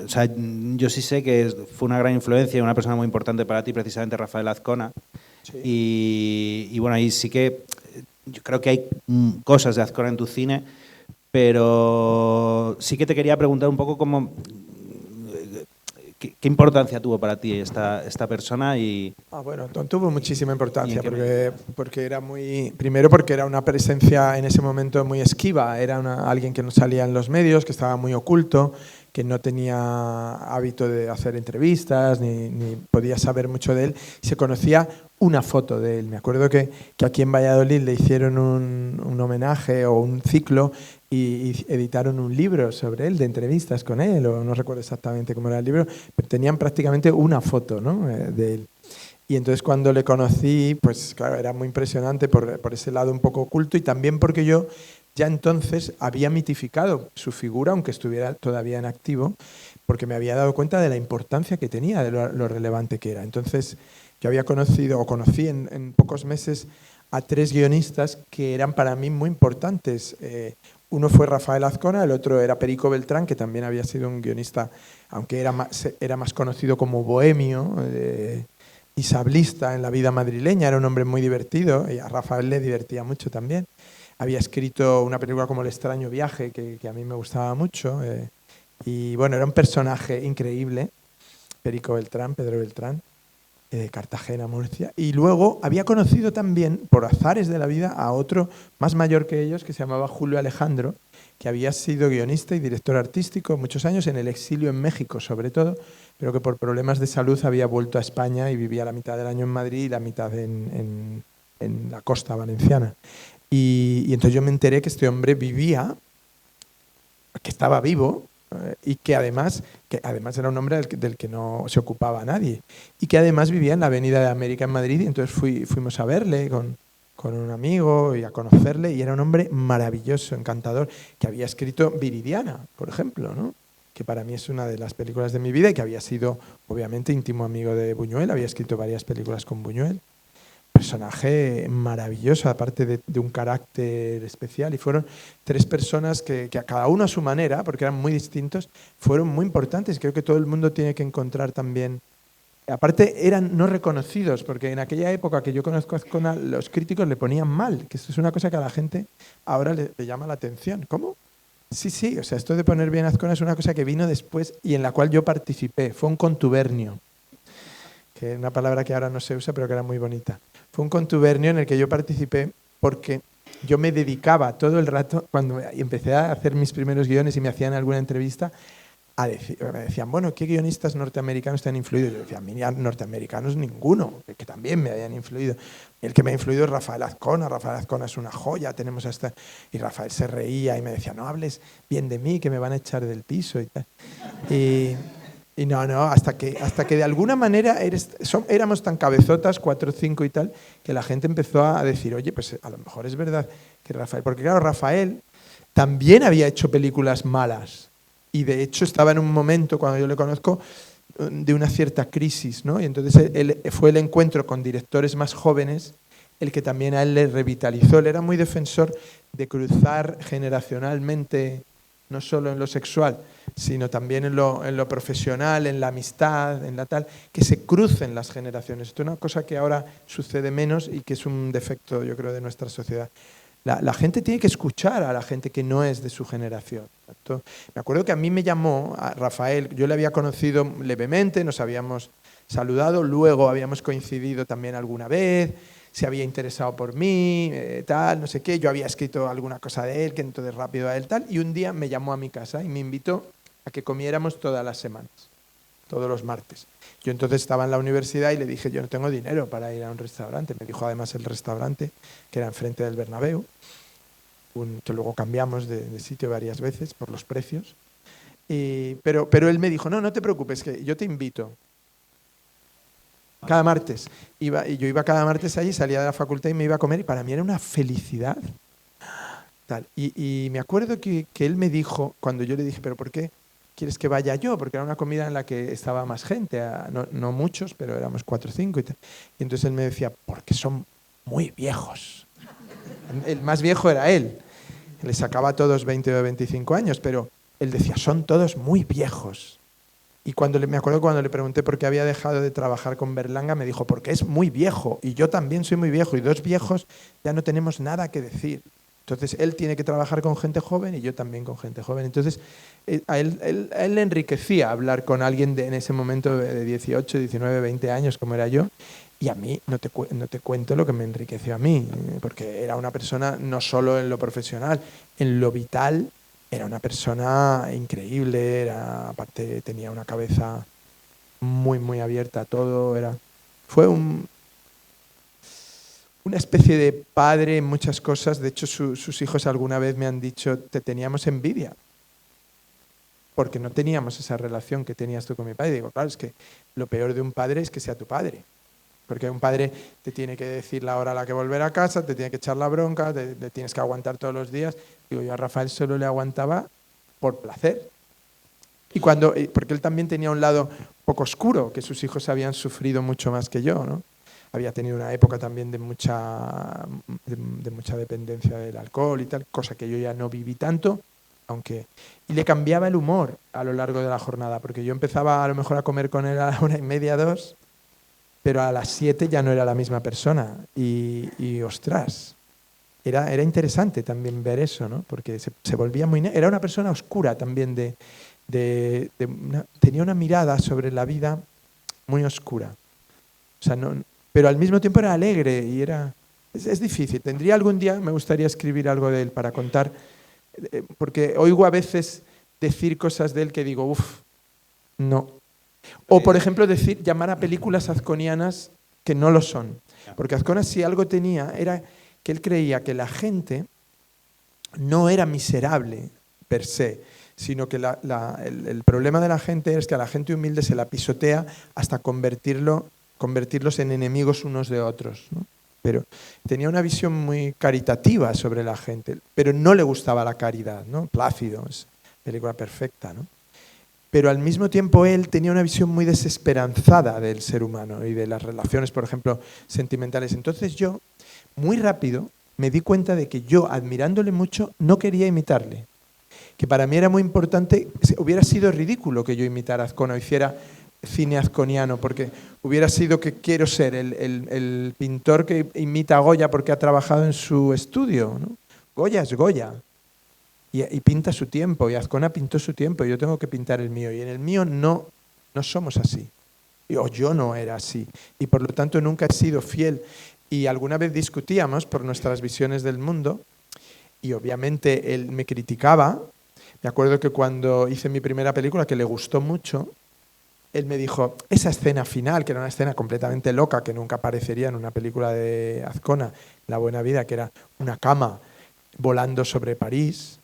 o sea, yo sí sé que fue una gran influencia y una persona muy importante para ti, precisamente Rafael Azcona. Sí. Y bueno, ahí sí que yo creo que hay cosas de Azcona en tu cine, pero sí que te quería preguntar un poco cómo... ¿Qué importancia tuvo para ti esta persona? Bueno, tuvo muchísima importancia porque era primero porque era una presencia en ese momento muy esquiva, era alguien que no salía en los medios, que estaba muy oculto, que no tenía hábito de hacer entrevistas, ni podía saber mucho de él. Se conocía una foto de él. Me acuerdo que aquí en Valladolid le hicieron un homenaje o un ciclo y editaron un libro sobre él, de entrevistas con él, o no recuerdo exactamente cómo era el libro, pero tenían prácticamente una foto, ¿no?, de él. Y entonces cuando le conocí, pues claro, era muy impresionante por ese lado un poco oculto y también porque yo ya entonces había mitificado su figura, aunque estuviera todavía en activo, porque me había dado cuenta de la importancia que tenía, de lo relevante que era. Entonces yo conocí en pocos meses a 3 guionistas que eran para mí muy importantes. Uno fue Rafael Azcona, el otro era Perico Beltrán, que también había sido un guionista, aunque era más conocido como bohemio y sablista en la vida madrileña, era un hombre muy divertido, y a Rafael le divertía mucho también. Había escrito una película como El extraño viaje, que a mí me gustaba mucho, y bueno, era un personaje increíble, Perico Beltrán, Pedro Beltrán, de Cartagena, Murcia. Y luego había conocido también, por azares de la vida, a otro más mayor que ellos, que se llamaba Julio Alejandro, que había sido guionista y director artístico muchos años, en el exilio en México sobre todo, pero que por problemas de salud había vuelto a España y vivía la mitad del año en Madrid y la mitad en la costa valenciana. Y entonces yo me enteré que este hombre vivía, que estaba vivo, y que además era un hombre del que no se ocupaba nadie, y que además vivía en la Avenida de América en Madrid, y entonces fuimos a verle con un amigo y a conocerle, y era un hombre maravilloso, encantador, que había escrito Viridiana, por ejemplo, ¿no?, que para mí es una de las películas de mi vida, y que había sido obviamente íntimo amigo de Buñuel, había escrito varias películas con Buñuel. Personaje maravilloso, aparte de un carácter especial, y fueron 3 personas que a cada uno a su manera, porque eran muy distintos, fueron muy importantes. Creo que todo el mundo tiene que encontrar también. Aparte eran no reconocidos, porque en aquella época que yo conozco a Azcona, los críticos le ponían mal, que esto es una cosa que a la gente ahora le llama la atención. ¿Cómo? Sí, o sea, esto de poner bien Azcona es una cosa que vino después y en la cual yo participé. Fue un contubernio, que es una palabra que ahora no se usa, pero que era muy bonita. Fue un contubernio en el que yo participé porque yo me dedicaba todo el rato, cuando empecé a hacer mis primeros guiones y me hacían alguna entrevista, me decían, bueno, ¿qué guionistas norteamericanos te han influido? Yo decía, a mí norteamericanos ninguno, que también me habían influido. El que me ha influido es Rafael Azcona es una joya, tenemos hasta... Y Rafael se reía y me decía, no hables bien de mí, que me van a echar del piso y tal. Y no, hasta que de alguna manera éramos tan cabezotas, 4 o 5 y tal, que la gente empezó a decir, oye, pues a lo mejor es verdad que Rafael... Porque claro, Rafael también había hecho películas malas. Y de hecho estaba en un momento, cuando yo le conozco, de una cierta crisis, ¿no? Y entonces fue el encuentro con directores más jóvenes el que también a él le revitalizó. Él era muy defensor de cruzar generacionalmente, no solo en lo sexual, sino también en lo profesional, en la amistad, en la tal, que se crucen las generaciones. Esto es una cosa que ahora sucede menos y que es un defecto, yo creo, de nuestra sociedad. La gente tiene que escuchar a la gente que no es de su generación. Me acuerdo que a mí me llamó a Rafael, yo le había conocido levemente, nos habíamos saludado, luego habíamos coincidido también alguna vez, se había interesado por mí, tal, no sé qué, yo había escrito alguna cosa de él, que entonces rápido a él tal, y un día me llamó a mi casa y me invitó a que comiéramos todas las semanas, todos los martes. Yo entonces estaba en la universidad y le dije, yo no tengo dinero para ir a un restaurante. Me dijo además el restaurante, que era enfrente del Bernabéu, que luego cambiamos de sitio varias veces por los precios. Pero él me dijo, no te preocupes, que yo te invito. Cada martes. Y yo iba cada martes allí, salía de la facultad y me iba a comer y para mí era una felicidad. Tal. Y me acuerdo que él me dijo, cuando yo le dije, ¿pero por qué quieres que vaya yo? Porque era una comida en la que estaba más gente, no muchos, pero éramos 4 o 5 y tal. Y entonces él me decía, porque son muy viejos. El más viejo era él. Le sacaba a todos 20 o 25 años, pero él decía, son todos muy viejos. Y me acuerdo cuando le pregunté por qué había dejado de trabajar con Berlanga, me dijo, porque es muy viejo, y yo también soy muy viejo, y 2 viejos ya no tenemos nada que decir. Entonces él tiene que trabajar con gente joven y yo también con gente joven. Entonces a él le enriquecía hablar con alguien en ese momento de 18, 19, 20 años como era yo. Y a mí no te cuento lo que me enriqueció a mí, porque era una persona no solo en lo profesional, en lo vital era una persona increíble, aparte tenía una cabeza muy, muy abierta a todo. Fue una especie de padre en muchas cosas. De hecho, sus hijos alguna vez me han dicho, te teníamos envidia, porque no teníamos esa relación que tenías tú con mi padre. Y digo, claro, es que lo peor de un padre es que sea tu padre. Porque un padre te tiene que decir la hora a la que volver a casa, te tiene que echar la bronca, te tienes que aguantar todos los días. Digo, yo a Rafael solo le aguantaba por placer. Porque él también tenía un lado poco oscuro, que sus hijos habían sufrido mucho más que yo, ¿no? Había tenido una época también de mucha dependencia del alcohol y tal, cosa que yo ya no viví tanto, y le cambiaba el humor a lo largo de la jornada, porque yo empezaba a lo mejor a comer con él a la 1:30, 2, pero a las 7 ya no era la misma persona. Y ostras, era interesante también ver eso, ¿no? Porque se volvía era una persona oscura también, tenía una mirada sobre la vida muy oscura. O sea, pero al mismo tiempo era alegre y es difícil. Algún día, me gustaría escribir algo de él para contar, porque oigo a veces decir cosas de él que digo, no. O, por ejemplo, llamar a películas azconianas que no lo son. Porque Azcona, si algo tenía, era que él creía que la gente no era miserable per se, sino que el problema de la gente es que a la gente humilde se la pisotea hasta convertirlos en enemigos unos de otros, ¿no? Pero tenía una visión muy caritativa sobre la gente, pero no le gustaba la caridad, ¿no? Plácido, es película perfecta, ¿no? Pero al mismo tiempo él tenía una visión muy desesperanzada del ser humano y de las relaciones, por ejemplo, sentimentales. Entonces yo, muy rápido, me di cuenta de que yo, admirándole mucho, no quería imitarle. Que para mí era muy importante, hubiera sido ridículo que yo imitara a Azcona o hiciera cine azconiano, porque hubiera sido que quiero ser el pintor que imita a Goya porque ha trabajado en su estudio, ¿no? Goya es Goya. y pinta su tiempo, y Azcona pintó su tiempo, y yo tengo que pintar el mío, y en el mío no somos así, o yo no era así, y por lo tanto nunca he sido fiel. Y alguna vez discutíamos por nuestras visiones del mundo, y obviamente él me criticaba. Me acuerdo que cuando hice mi primera película, que le gustó mucho, él me dijo, esa escena final, que era una escena completamente loca, que nunca aparecería en una película de Azcona, La Buena Vida, que era una cama volando sobre París.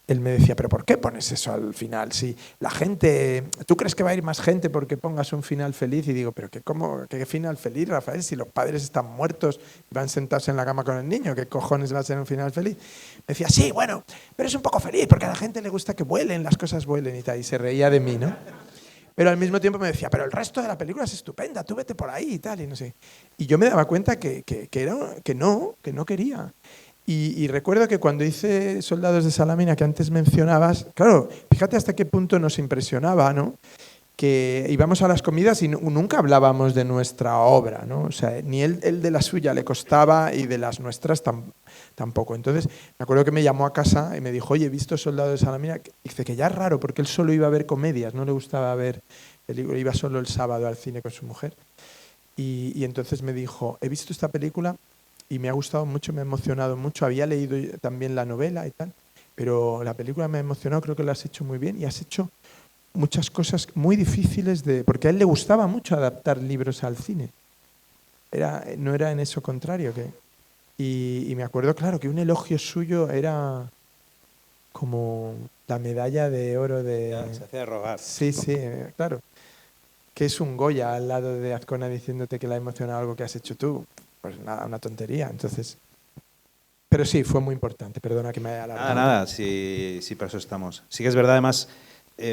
Él me decía, ¿pero por qué pones eso al final? Si la gente, ¿tú crees que va a ir más gente porque pongas un final feliz? Y digo, ¿pero qué final feliz, Rafael? Si los padres están muertos y van sentados en la cama con el niño, ¿qué cojones va a ser un final feliz? Me decía, sí, bueno, pero es un poco feliz porque a la gente le gusta que vuelen, las cosas vuelen y tal. Y se reía de mí, ¿no? Pero al mismo tiempo me decía, pero el resto de la película es estupenda, tú vete por ahí y tal, y no sé. Y yo me daba cuenta que no quería. Y recuerdo que cuando hice Soldados de Salamina, que antes mencionabas, claro, fíjate hasta qué punto nos impresionaba, ¿no? Que íbamos a las comidas y nunca hablábamos de nuestra obra, ¿no? O sea, ni él de la suya le costaba y de las nuestras tampoco. Entonces, me acuerdo que me llamó a casa y me dijo, oye, he visto Soldados de Salamina. Dice que ya es raro porque él solo iba a ver comedias, no le gustaba ver películas, iba solo el sábado al cine con su mujer. Y entonces me dijo, he visto esta película y me ha gustado mucho, me ha emocionado mucho. Había leído también la novela y tal, pero la película me ha emocionado, creo que lo has hecho muy bien y has hecho muchas cosas muy difíciles, porque a él le gustaba mucho adaptar libros al cine. No era en eso contrario. Y me acuerdo, claro, que un elogio suyo era como la medalla de oro de... Ya, se hacía rogar. Sí, claro. Que es un Goya al lado de Azcona diciéndote que le ha emocionado algo que has hecho tú. Pues nada, una tontería. Entonces, pero sí, fue muy importante. Perdona que me haya alargado. Nada, sí, para eso estamos. Sí que es verdad, además,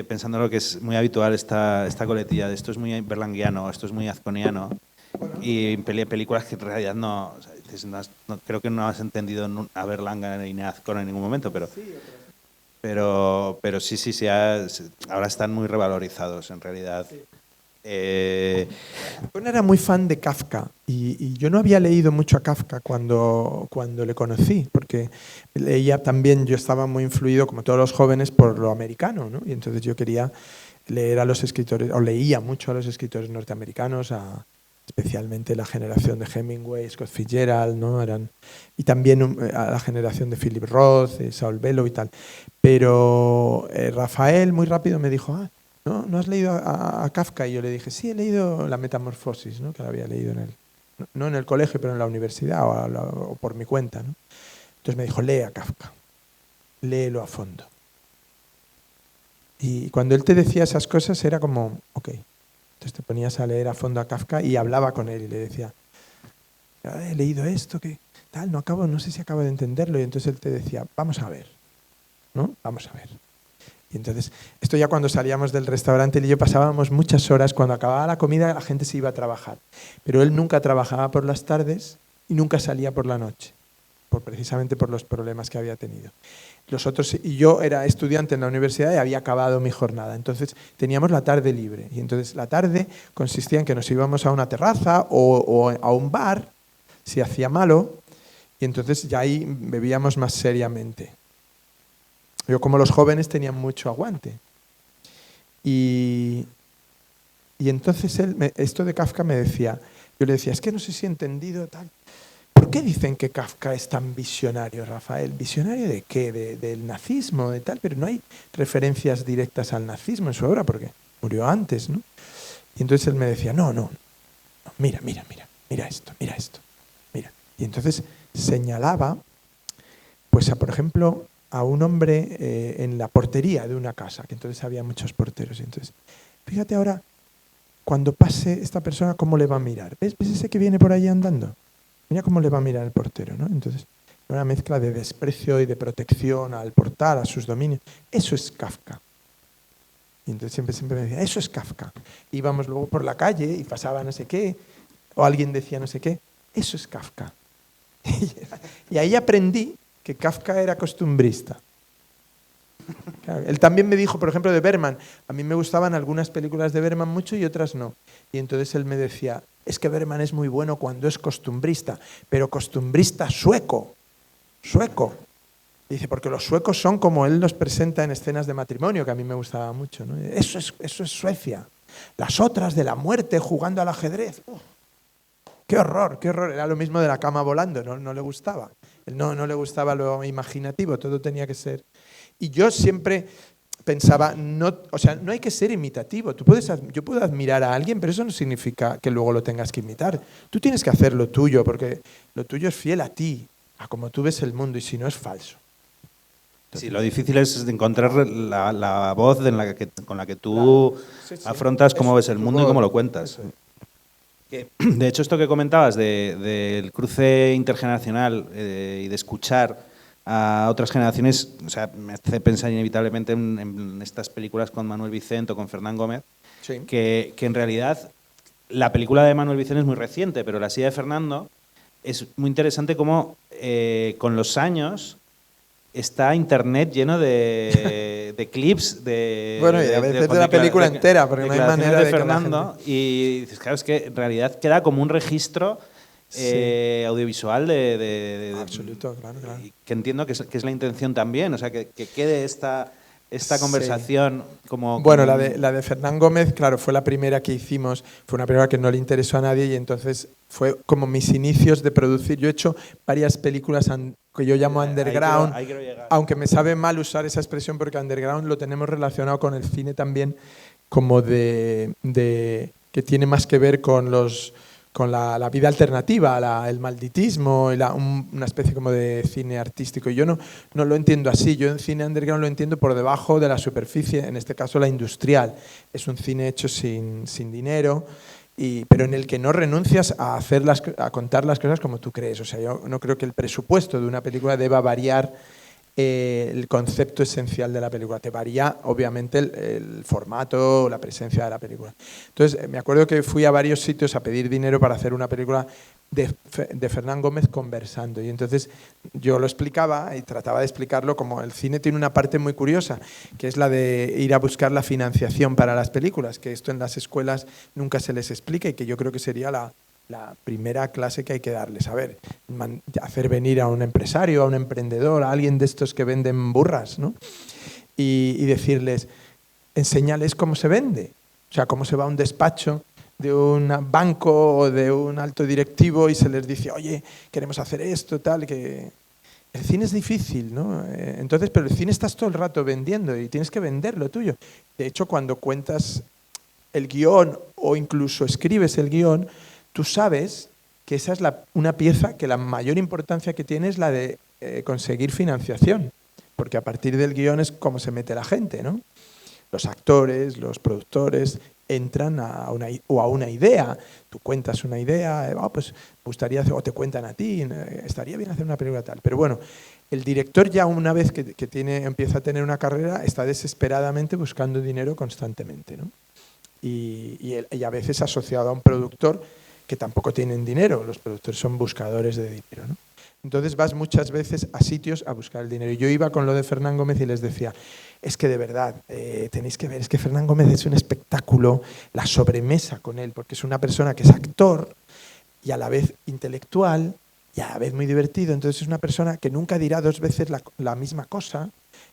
pensando en lo que es muy habitual esta coletilla de esto es muy berlanguiano, esto es muy azconiano, y películas que en realidad no, o sea, dices, creo que no has entendido a Berlanga ni a Azcona en ningún momento, pero sí, ahora están muy revalorizados en realidad. Sí. Azcona era muy fan de Kafka y yo no había leído mucho a Kafka cuando le conocí, porque leía también, yo estaba muy influido, como todos los jóvenes, por lo americano, ¿no? Y entonces yo quería leer a los escritores, o leía mucho a los escritores norteamericanos, especialmente la generación de Hemingway, Scott Fitzgerald, ¿no? Y también a la generación de Philip Roth, Saul Bellow y tal. Pero Rafael muy rápido me dijo, ¿no has leído a Kafka? Y yo le dije, sí, he leído La Metamorfosis, ¿no? Que la había leído no en el colegio, pero en la universidad o por mi cuenta, ¿no? Entonces me dijo, lee a Kafka, léelo a fondo. Y cuando él te decía esas cosas era como, ok. Entonces te ponías a leer a fondo a Kafka y hablaba con él y le decía, he leído esto, que tal, no sé si acabo de entenderlo. Y entonces él te decía, vamos a ver, ¿no? Vamos a ver. Y entonces, esto ya cuando salíamos del restaurante, él y yo pasábamos muchas horas, cuando acababa la comida la gente se iba a trabajar, pero él nunca trabajaba por las tardes y nunca salía por la noche, precisamente por los problemas que había tenido. Y yo era estudiante en la universidad y había acabado mi jornada, entonces teníamos la tarde libre, y entonces la tarde consistía en que nos íbamos a una terraza o a un bar, si hacía malo, y entonces ya ahí bebíamos más seriamente. Yo, como los jóvenes, tenían mucho aguante. Y entonces esto de Kafka me decía, yo le decía, es que no sé si he entendido tal. ¿Por qué dicen que Kafka es tan visionario, Rafael? ¿Visionario de qué? ¿Del nazismo, de tal? Pero no hay referencias directas al nazismo en su obra porque murió antes, ¿no? Y entonces él me decía, no, mira esto. Mira. Y entonces señalaba, pues por ejemplo, a un hombre en la portería de una casa, que entonces había muchos porteros. Y entonces, fíjate ahora, cuando pase esta persona, ¿cómo le va a mirar? ¿Ves ese que viene por ahí andando? Mira cómo le va a mirar el portero, ¿no? Entonces, una mezcla de desprecio y de protección al portal, a sus dominios. Eso es Kafka. Y entonces siempre me decía, eso es Kafka. Íbamos luego por la calle y pasaba no sé qué, o alguien decía no sé qué, eso es Kafka. Y ahí aprendí que Kafka era costumbrista. Claro, él también me dijo, por ejemplo, de Bergman. A mí me gustaban algunas películas de Bergman mucho y otras no. Y entonces él me decía, es que Bergman es muy bueno cuando es costumbrista, pero costumbrista sueco. Dice, porque los suecos son como él los presenta en escenas de matrimonio, que a mí me gustaba mucho, ¿no? Eso es Suecia. Las otras de la muerte jugando al ajedrez. ¡Qué horror, qué horror! Era lo mismo de la cama volando, no le gustaba. No le gustaba lo imaginativo, todo tenía que ser. Y yo siempre pensaba, no hay que ser imitativo. Yo puedo admirar a alguien, pero eso no significa que luego lo tengas que imitar. Tú tienes que hacer lo tuyo, porque lo tuyo es fiel a ti, a como tú ves el mundo, y si no es falso. Sí, lo difícil es encontrar la voz con la que tú afrontas cómo ves el mundo y cómo lo cuentas. De hecho, esto que comentabas del cruce intergeneracional y de escuchar a otras generaciones, o sea, me hace pensar inevitablemente en estas películas con Manuel Vicent o con Fernán Gómez, Sí. que en realidad la película de Manuel Vicent es muy reciente, pero la silla de Fernando es muy interesante cómo con los años está Internet lleno de clips Bueno, y a veces de la película entera, porque no hay manera de que la Fernando, y dices, claro, es que en realidad queda como un registro audiovisual Absoluto, claro. que entiendo que es la intención también, o sea, que quede esta conversación como... Bueno, la de Fernán Gómez, claro, fue la primera que hicimos, fue una película que no le interesó a nadie y entonces fue como mis inicios de producir. Yo he hecho varias películas que yo llamo underground, ahí quiero llegar. aunque me sabe mal usar esa expresión porque underground lo tenemos relacionado con el cine también como que tiene más que ver con la vida alternativa, el malditismo, una especie como de cine artístico. Y yo no lo entiendo así. Yo en cine underground lo entiendo por debajo de la superficie, en este caso la industrial. Es un cine hecho sin dinero, pero en el que no renuncias a contar las cosas como tú crees. O sea, yo no creo que el presupuesto de una película deba variar el concepto esencial de la película. Te varía, obviamente, el formato, la presencia de la película. Entonces, me acuerdo que fui a varios sitios a pedir dinero para hacer una película de Fernán Gómez conversando. Y entonces yo lo explicaba y trataba de explicarlo como el cine tiene una parte muy curiosa, que es la de ir a buscar la financiación para las películas, que esto en las escuelas nunca se les explica y que yo creo que sería la primera clase que hay que darles. A ver, hacer venir a un empresario, a un emprendedor, a alguien de estos que venden burras, ¿no? Y decirles, enséñales cómo se vende. O sea, cómo se va a un despacho de un banco o de un alto directivo y se les dice, oye, queremos hacer esto, tal, que... El cine es difícil, ¿no? Entonces, pero el cine estás todo el rato vendiendo y tienes que vender lo tuyo. De hecho, cuando cuentas el guión o incluso escribes el guión, tú sabes que esa es una pieza que la mayor importancia que tiene es la de conseguir financiación, porque a partir del guión es como se mete la gente, ¿no? Los actores, los productores entran a una idea. Tú cuentas una idea, pues me gustaría hacer, o te cuentan a ti, estaría bien hacer una película tal. Pero bueno, el director ya una vez que empieza a tener una carrera está desesperadamente buscando dinero constantemente, ¿no? Y a veces asociado a un productor que tampoco tienen dinero. Los productores son buscadores de dinero, ¿no? Entonces vas muchas veces a sitios a buscar el dinero. Yo iba con lo de Fernán Gómez y les decía, es que de verdad, tenéis que ver, es que Fernán Gómez es un espectáculo, la sobremesa con él, porque es una persona que es actor y a la vez intelectual y a la vez muy divertido. Entonces es una persona que nunca dirá dos veces la misma cosa.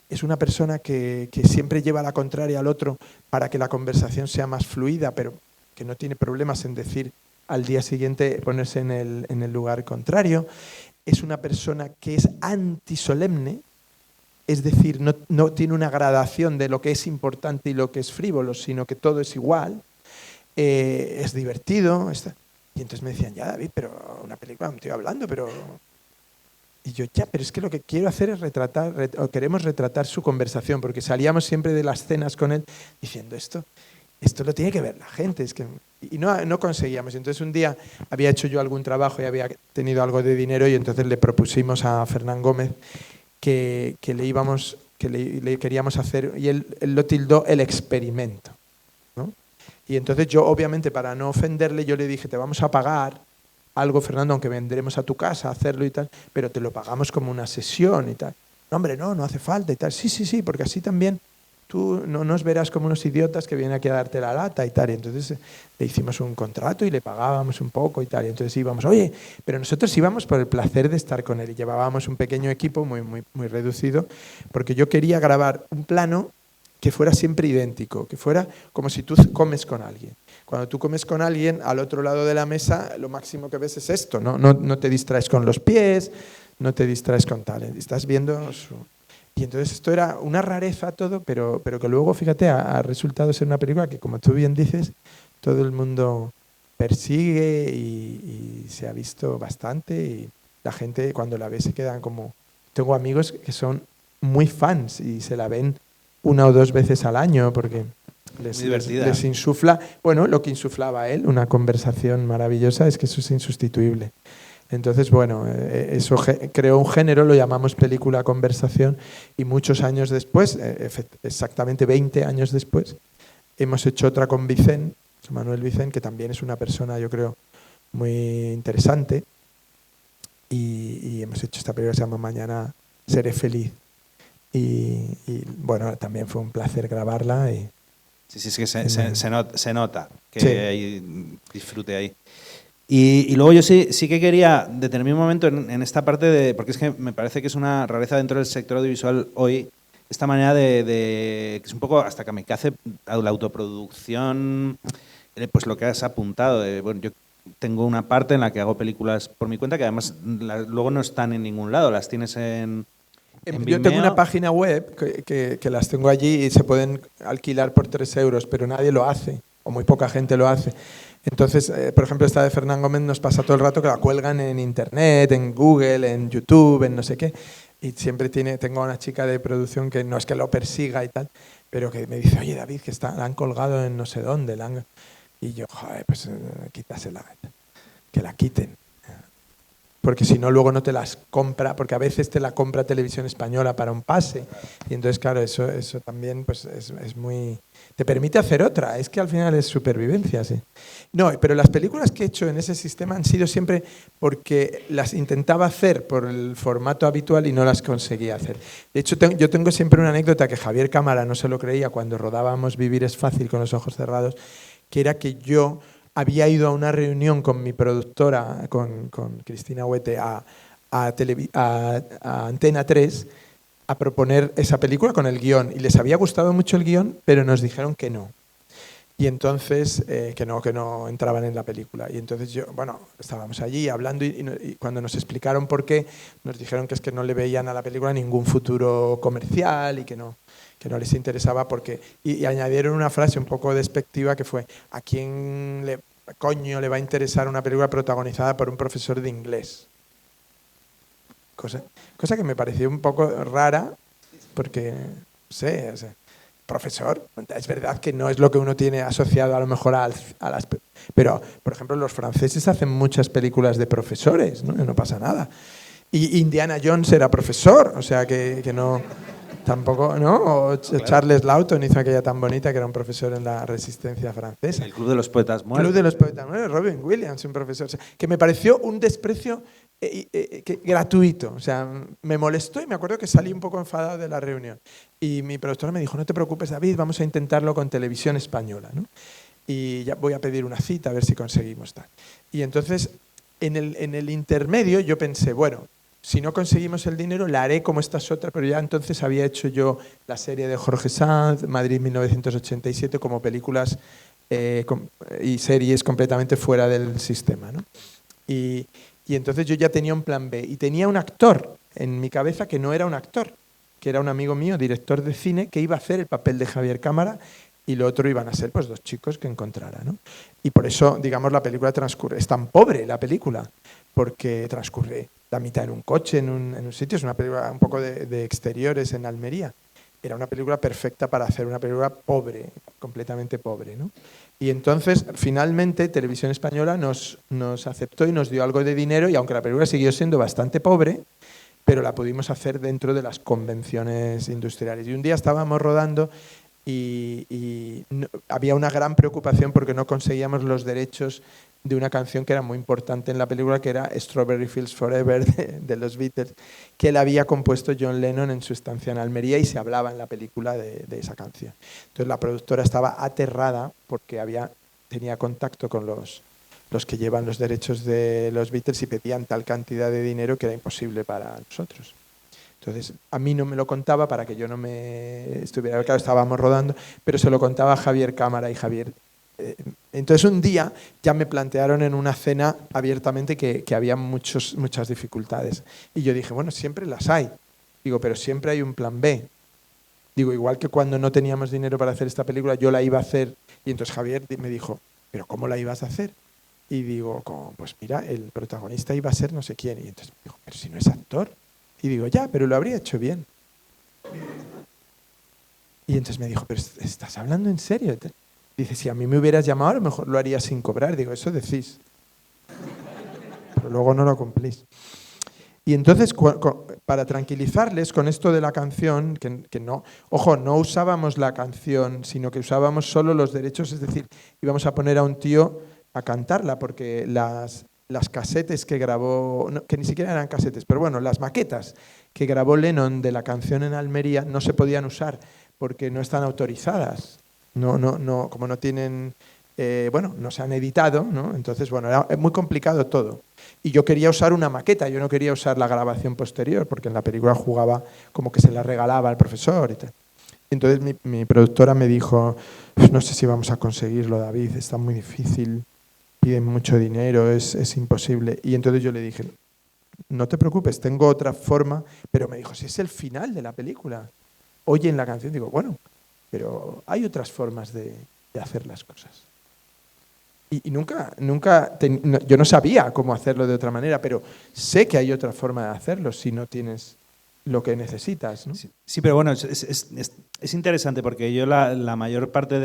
Es una persona que siempre lleva la contraria al otro para que la conversación sea más fluida, pero que no tiene problemas en decir al día siguiente ponerse en el lugar contrario. Es una persona que es antisolemne, es decir, no tiene una gradación de lo que es importante y lo que es frívolo, sino que todo es igual. Es divertido. Y entonces me decían, ya David, pero una película, un tío hablando, pero... Y yo, ya, pero es que lo que quiero hacer es queremos retratar su conversación, porque salíamos siempre de las cenas con él diciendo esto lo tiene que ver la gente. Y no conseguíamos. Entonces un día había hecho yo algún trabajo y había tenido algo de dinero y entonces le propusimos a Fernán Gómez que le queríamos hacer, y él lo tildó el experimento, ¿no? Y entonces yo, obviamente, para no ofenderle, yo le dije, te vamos a pagar algo, Fernando, aunque vendremos a tu casa a hacerlo y tal, pero te lo pagamos como una sesión y tal. No, hombre, no hace falta y tal. Sí, porque así también tú no nos verás como unos idiotas que vienen aquí a darte la lata y tal. Y entonces le hicimos un contrato y le pagábamos un poco y tal. Y entonces íbamos, oye, pero nosotros íbamos por el placer de estar con él. Y llevábamos un pequeño equipo muy reducido, porque yo quería grabar un plano que fuera siempre idéntico, que fuera como si tú comes con alguien. Cuando tú comes con alguien, al otro lado de la mesa, lo máximo que ves es esto, no te distraes con los pies, no te distraes con tal, estás viendo su... Y entonces esto era una rareza todo, pero que luego, fíjate, ha resultado ser una película que, como tú bien dices, todo el mundo persigue y se ha visto bastante, y la gente cuando la ve se quedan como... Tengo amigos que son muy fans y se la ven 1 o 2 veces al año porque les insufla, bueno, lo que insuflaba él, una conversación maravillosa, es que eso es insustituible. Entonces, bueno, eso creó un género, lo llamamos película conversación, y muchos años después, exactamente 20 años después, hemos hecho otra con Vicent, Manuel Vicent, que también es una persona, yo creo, muy interesante, y hemos hecho esta película que se llama Mañana seré feliz. Y bueno, también fue un placer grabarla. Sí, es que se nota que sí. hay disfrute ahí. Y luego yo sí que quería detenerme un momento en esta parte porque es que me parece que es una rareza dentro del sector audiovisual hoy, esta manera que es un poco hasta kamikaze, la autoproducción, pues lo que has apuntado. Bueno, yo tengo una parte en la que hago películas por mi cuenta que además luego no están en ningún lado, las tienes en Yo tengo una página web que las tengo allí y se pueden alquilar por 3 euros, pero nadie lo hace, o muy poca gente lo hace. Entonces, por ejemplo, esta de Fernán Gómez nos pasa todo el rato que la cuelgan en internet, en Google, en YouTube, en no sé qué. Y siempre tengo a una chica de producción que no es que lo persiga y tal, pero que me dice, oye David, que la han colgado en no sé dónde. Y yo, joder, pues quítasela, que la quiten. Porque si no, luego no te las compra, porque a veces te la compra Televisión Española para un pase. Y entonces, claro, eso también pues es muy... Te permite hacer otra, es que al final es supervivencia, sí. No, pero las películas que he hecho en ese sistema han sido siempre porque las intentaba hacer por el formato habitual y no las conseguía hacer. De hecho, yo tengo siempre una anécdota que Javier Cámara no se lo creía cuando rodábamos Vivir es fácil con los ojos cerrados, que era que yo había ido a una reunión con mi productora, con Cristina Huete, a Antena 3, a proponer esa película con el guión. Y les había gustado mucho el guión, pero nos dijeron que no. Y entonces, que no entraban en la película. Y entonces estábamos allí hablando y cuando nos explicaron por qué, nos dijeron que es que no le veían a la película ningún futuro comercial y que no les interesaba porque... Y añadieron una frase un poco despectiva que fue, ¿a quién coño le va a interesar una película protagonizada por un profesor de inglés? Cosa que me pareció un poco rara porque, no sé, profesor, es verdad que no es lo que uno tiene asociado a lo mejor a las... Pero, por ejemplo, los franceses hacen muchas películas de profesores, ¿no? Y no pasa nada. Y Indiana Jones era profesor, o sea que no... Tampoco, ¿no? O Charles Laughton hizo aquella tan bonita que era un profesor en la Resistencia francesa. El Club de los Poetas Muertos. Club de los Poetas Muertos, Robin Williams, un profesor. O sea, que me pareció un desprecio gratuito. O sea, me molestó y me acuerdo que salí un poco enfadado de la reunión. Y mi productora me dijo, no te preocupes, David, vamos a intentarlo con Televisión Española, ¿no? Y ya voy a pedir una cita a ver si conseguimos tal. Y entonces, en el intermedio yo pensé, bueno, si no conseguimos el dinero, la haré como estas otras, pero ya entonces había hecho yo la serie de Jorge Sanz, Madrid 1987, como películas y series completamente fuera del sistema, ¿no? Y entonces yo ya tenía un plan B y tenía un actor en mi cabeza que no era un actor, que era un amigo mío, director de cine, que iba a hacer el papel de Javier Cámara y lo otro iban a ser pues 2 chicos que encontrara, ¿no? Y por eso, digamos, la película transcurre, es tan pobre la película, porque transcurre la mitad en un coche, en un sitio, es una película un poco de exteriores en Almería. Era una película perfecta para hacer una película pobre, completamente pobre, ¿no? Y entonces, finalmente, Televisión Española nos aceptó y nos dio algo de dinero, y aunque la película siguió siendo bastante pobre, pero la pudimos hacer dentro de las convenciones industriales. Y un día estábamos rodando y había una gran preocupación porque no conseguíamos los derechos de una canción que era muy importante en la película, que era Strawberry Fields Forever de los Beatles, que él había compuesto John Lennon en su estancia en Almería, y se hablaba en la película de esa canción. Entonces la productora estaba aterrada porque tenía contacto con los que llevan los derechos de los Beatles y pedían tal cantidad de dinero que era imposible para nosotros. Entonces, a mí no me lo contaba para que yo no me estuviera... Claro, estábamos rodando, pero se lo contaba a Javier Cámara, y Javier... Entonces, un día ya me plantearon en una cena abiertamente que había muchas dificultades. Y yo dije, bueno, siempre las hay. Digo, pero siempre hay un plan B. Digo, igual que cuando no teníamos dinero para hacer esta película, yo la iba a hacer. Y entonces Javier me dijo, ¿pero cómo la ibas a hacer? Y digo, pues mira, el protagonista iba a ser no sé quién. Y entonces me dijo, pero si no es actor. Y digo, ya, pero lo habría hecho bien. Y entonces me dijo, pero ¿estás hablando en serio? Dice, si a mí me hubieras llamado, a lo mejor lo haría sin cobrar. Digo, eso decís. Pero luego no lo cumplís. Y entonces, para tranquilizarles con esto de la canción, que no, ojo, no usábamos la canción, sino que usábamos solo los derechos, es decir, íbamos a poner a un tío a cantarla, porque las casetes que grabó, que ni siquiera eran casetes, pero bueno, las maquetas que grabó Lennon de la canción en Almería no se podían usar porque no están autorizadas. No, como no tienen, no se han editado, ¿no? Entonces, bueno, era muy complicado todo. Y yo quería usar una maqueta, yo no quería usar la grabación posterior, porque en la película jugaba como que se la regalaba al profesor y tal. Entonces mi productora me dijo, no sé si vamos a conseguirlo, David, está muy difícil, piden mucho dinero, es imposible. Y entonces yo le dije, no te preocupes, tengo otra forma, pero me dijo, si es el final de la película, oye en la canción, digo, bueno, pero hay otras formas de hacer las cosas. Y yo no sabía cómo hacerlo de otra manera, pero sé que hay otra forma de hacerlo si no tienes lo que necesitas, ¿no? Sí, pero bueno, es interesante porque yo la mayor parte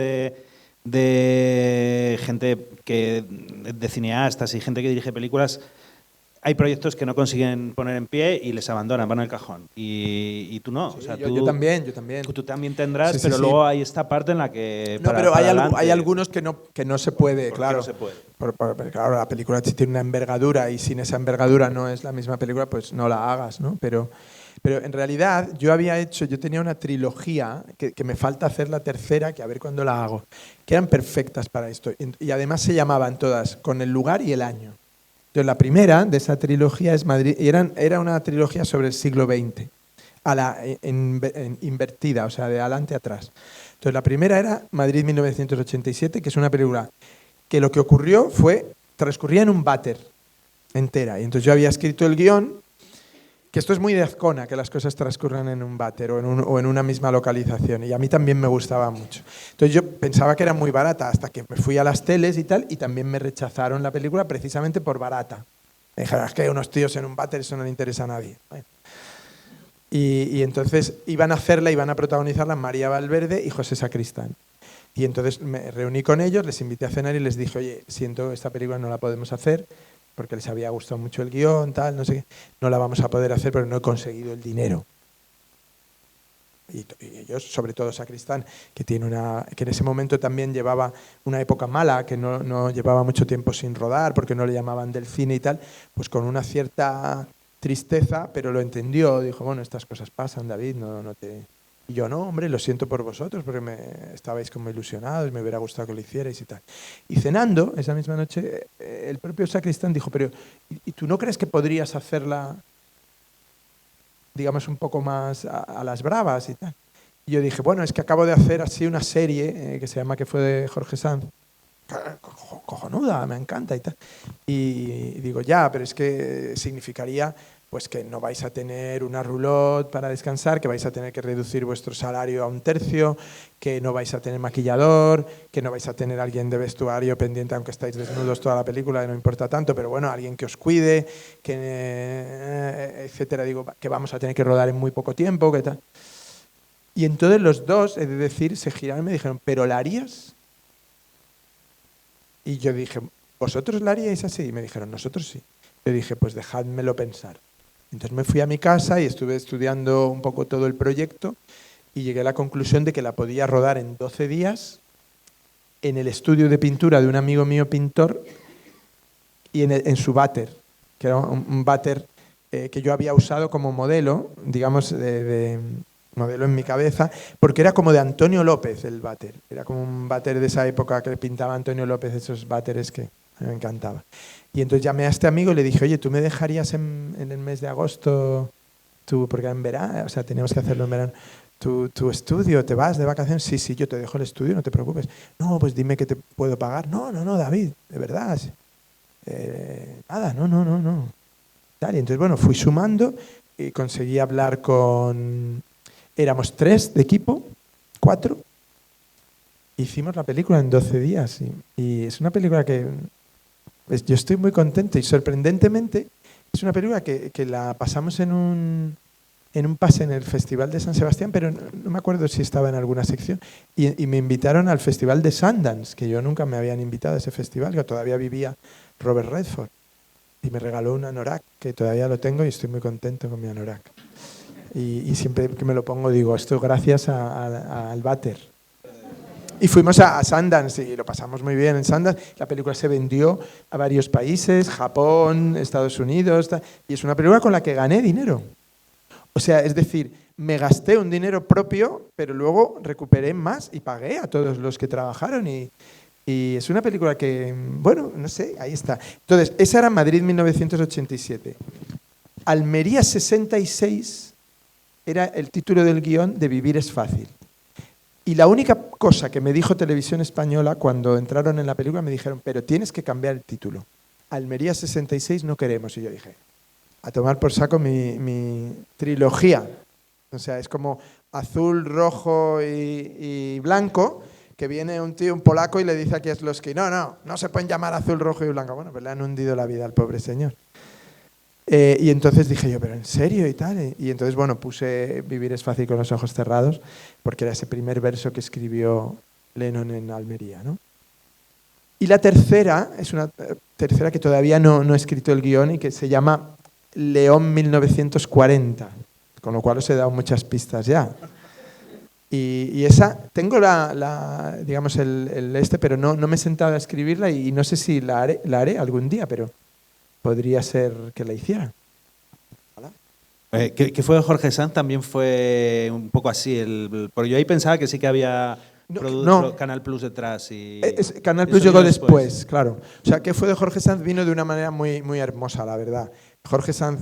de gente de cineastas y gente que dirige películas, hay proyectos que no consiguen poner en pie y les abandonan, van al cajón. Y tú no. Sí, o sea, yo también. Tú también tendrás, Sí, pero sí. luego hay esta parte en la que... No, pero hay algunos que no se puede, claro. No se puede. Claro, la película si tiene una envergadura y sin esa envergadura no es la misma película, pues no la hagas, ¿no? Pero en realidad yo tenía una trilogía que me falta hacer la tercera, que a ver cuándo la hago, que eran perfectas para esto. Y además se llamaban todas con el lugar y el año. Entonces, la primera de esa trilogía es Madrid, y era una trilogía sobre el siglo XX, invertida, o sea, de adelante a atrás. Entonces, la primera era Madrid 1987, que es una película que lo que ocurrió transcurría en un váter entera. Y entonces yo había escrito el guión, que esto es muy de Azcona, que las cosas transcurran en un váter o en una misma localización, y a mí también me gustaba mucho. Entonces yo pensaba que era muy barata, hasta que me fui a las teles y tal, y también me rechazaron la película precisamente por barata. Me dijeron, es que unos tíos en un váter, eso no le interesa a nadie. Bueno. Y entonces iban a protagonizarla María Valverde y José Sacristán. Y entonces me reuní con ellos, les invité a cenar y les dije, oye, siento esta película no la podemos hacer, porque les había gustado mucho el guión, tal, no sé qué, no la vamos a poder hacer, pero no he conseguido el dinero. Y ellos, sobre todo Sacristán, que en ese momento también llevaba una época mala, que no llevaba mucho tiempo sin rodar, porque no le llamaban del cine y tal, pues con una cierta tristeza, pero lo entendió, dijo, bueno, estas cosas pasan, David, no te... Y yo, no, hombre, lo siento por vosotros, porque estabais como ilusionados, me hubiera gustado que lo hicierais y tal. Y cenando, esa misma noche, el propio Sacristán dijo, pero ¿y tú no crees que podrías hacerla, digamos, un poco más a las bravas y tal? Y yo dije, bueno, es que acabo de hacer así una serie que se llama ¿Qué fue de Jorge Sanz? Cojonuda, me encanta y tal. Y digo, ya, pero es que significaría pues que no vais a tener una roulotte para descansar, que vais a tener que reducir vuestro salario a 1/3, que no vais a tener maquillador, que no vais a tener alguien de vestuario pendiente, aunque estáis desnudos toda la película, no importa tanto, pero bueno, alguien que os cuide, etcétera. Digo, que vamos a tener que rodar en muy poco tiempo, ¿qué tal? Y entonces los dos, he de decir, se giraron y me dijeron, ¿pero la harías? Y yo dije, ¿vosotros la haríais así? Y me dijeron, nosotros sí. Yo dije, pues dejádmelo pensar. Entonces me fui a mi casa y estuve estudiando un poco todo el proyecto y llegué a la conclusión de que la podía rodar en 12 días en el estudio de pintura de un amigo mío pintor y en su váter, que era un váter que yo había usado como modelo, digamos, de modelo en mi cabeza, porque era como de Antonio López el váter. Era como un váter de esa época que pintaba Antonio López, esos váteres que a mí me encantaba. Y entonces llamé a este amigo y le dije, oye, ¿tú me dejarías en el mes de agosto, porque en verano, o sea, teníamos que hacerlo en verano, tu estudio, ¿te vas de vacaciones? Sí, yo te dejo el estudio, no te preocupes. No, pues dime que te puedo pagar. No, David, de verdad. Nada, no. Tal, y entonces, bueno, fui sumando y conseguí hablar con... Éramos 3 de equipo, 4. Hicimos la película en 12 días y es una película que pues, yo estoy muy contento y sorprendentemente es una película que la pasamos en un pase en el Festival de San Sebastián, pero no me acuerdo si estaba en alguna sección, y me invitaron al Festival de Sundance, que yo nunca me habían invitado a ese festival, que todavía vivía Robert Redford, y me regaló un anorak, que todavía lo tengo y estoy muy contento con mi anorak. Y siempre que me lo pongo digo, esto gracias al váter. Y fuimos a Sundance y lo pasamos muy bien en Sundance. La película se vendió a varios países, Japón, Estados Unidos, y es una película con la que gané dinero. O sea, es decir, me gasté un dinero propio, pero luego recuperé más y pagué a todos los que trabajaron. Y es una película que, bueno, no sé, ahí está. Entonces, esa era Madrid 1987. Almería 66 era el título del guión de Vivir es fácil. Y la única cosa que me dijo Televisión Española cuando entraron en la película, me dijeron, pero tienes que cambiar el título. Almería 66 no queremos. Y yo dije, a tomar por saco mi trilogía. O sea, es como azul, rojo y blanco, que viene un tío, un polaco, y le dice a Kieslowski, no se pueden llamar azul, rojo y blanco. Bueno, pues le han hundido la vida al pobre señor. Y entonces dije yo, ¿pero en serio y tal? Y entonces, bueno, puse Vivir es fácil con los ojos cerrados, porque era ese primer verso que escribió Lennon en Almería, ¿no? Y la tercera, es una tercera que todavía no he escrito el guión y que se llama León 1940, con lo cual os he dado muchas pistas ya. Y esa, tengo digamos, pero no me he sentado a escribirla y no sé si la haré algún día, pero podría ser que la hiciera. ¿Qué fue de Jorge Sanz? También fue un poco así. Porque yo ahí pensaba que sí que había Canal Plus detrás. Canal Plus llegó después, claro. O sea, ¿qué fue de Jorge Sanz? Vino de una manera muy, muy hermosa, la verdad. Jorge Sanz,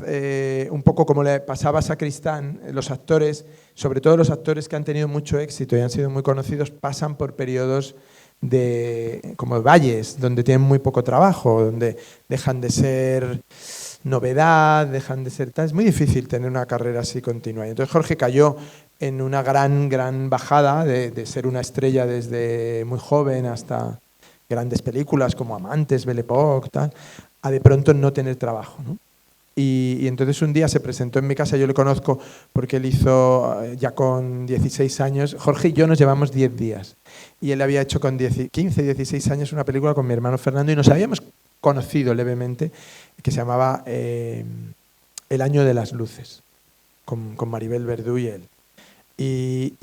un poco como le pasaba a Sacristán, los actores, sobre todo los actores que han tenido mucho éxito y han sido muy conocidos, pasan por periodos como valles, donde tienen muy poco trabajo, donde dejan de ser novedad, dejan de ser tal. Es muy difícil tener una carrera así continua. Y entonces Jorge cayó en una gran bajada de ser una estrella desde muy joven hasta grandes películas como Amantes, Belle Époque, tal, a de pronto no tener trabajo, ¿no? Y entonces un día se presentó en mi casa, yo le conozco porque él hizo ya con 16 años, Jorge y yo nos llevamos 10 días, y él había hecho con 15, 16 años una película con mi hermano Fernando y nos habíamos conocido levemente, que se llamaba El año de las luces, con Maribel Verdú y él. Y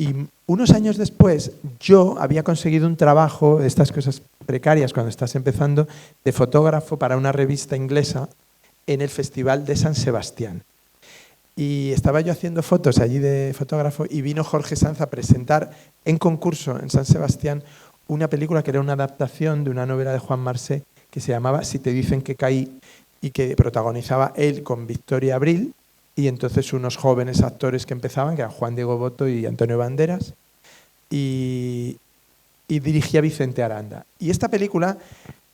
unos años después yo había conseguido un trabajo, de estas cosas precarias cuando estás empezando, de fotógrafo para una revista inglesa en el Festival de San Sebastián. Y estaba yo haciendo fotos allí de fotógrafo y vino Jorge Sanz a presentar en concurso en San Sebastián una película que era una adaptación de una novela de Juan Marsé que se llamaba Si te dicen que caí y que protagonizaba él con Victoria Abril y entonces unos jóvenes actores que empezaban, que eran Juan Diego Botto y Antonio Banderas, y dirigía Vicente Aranda. Y esta película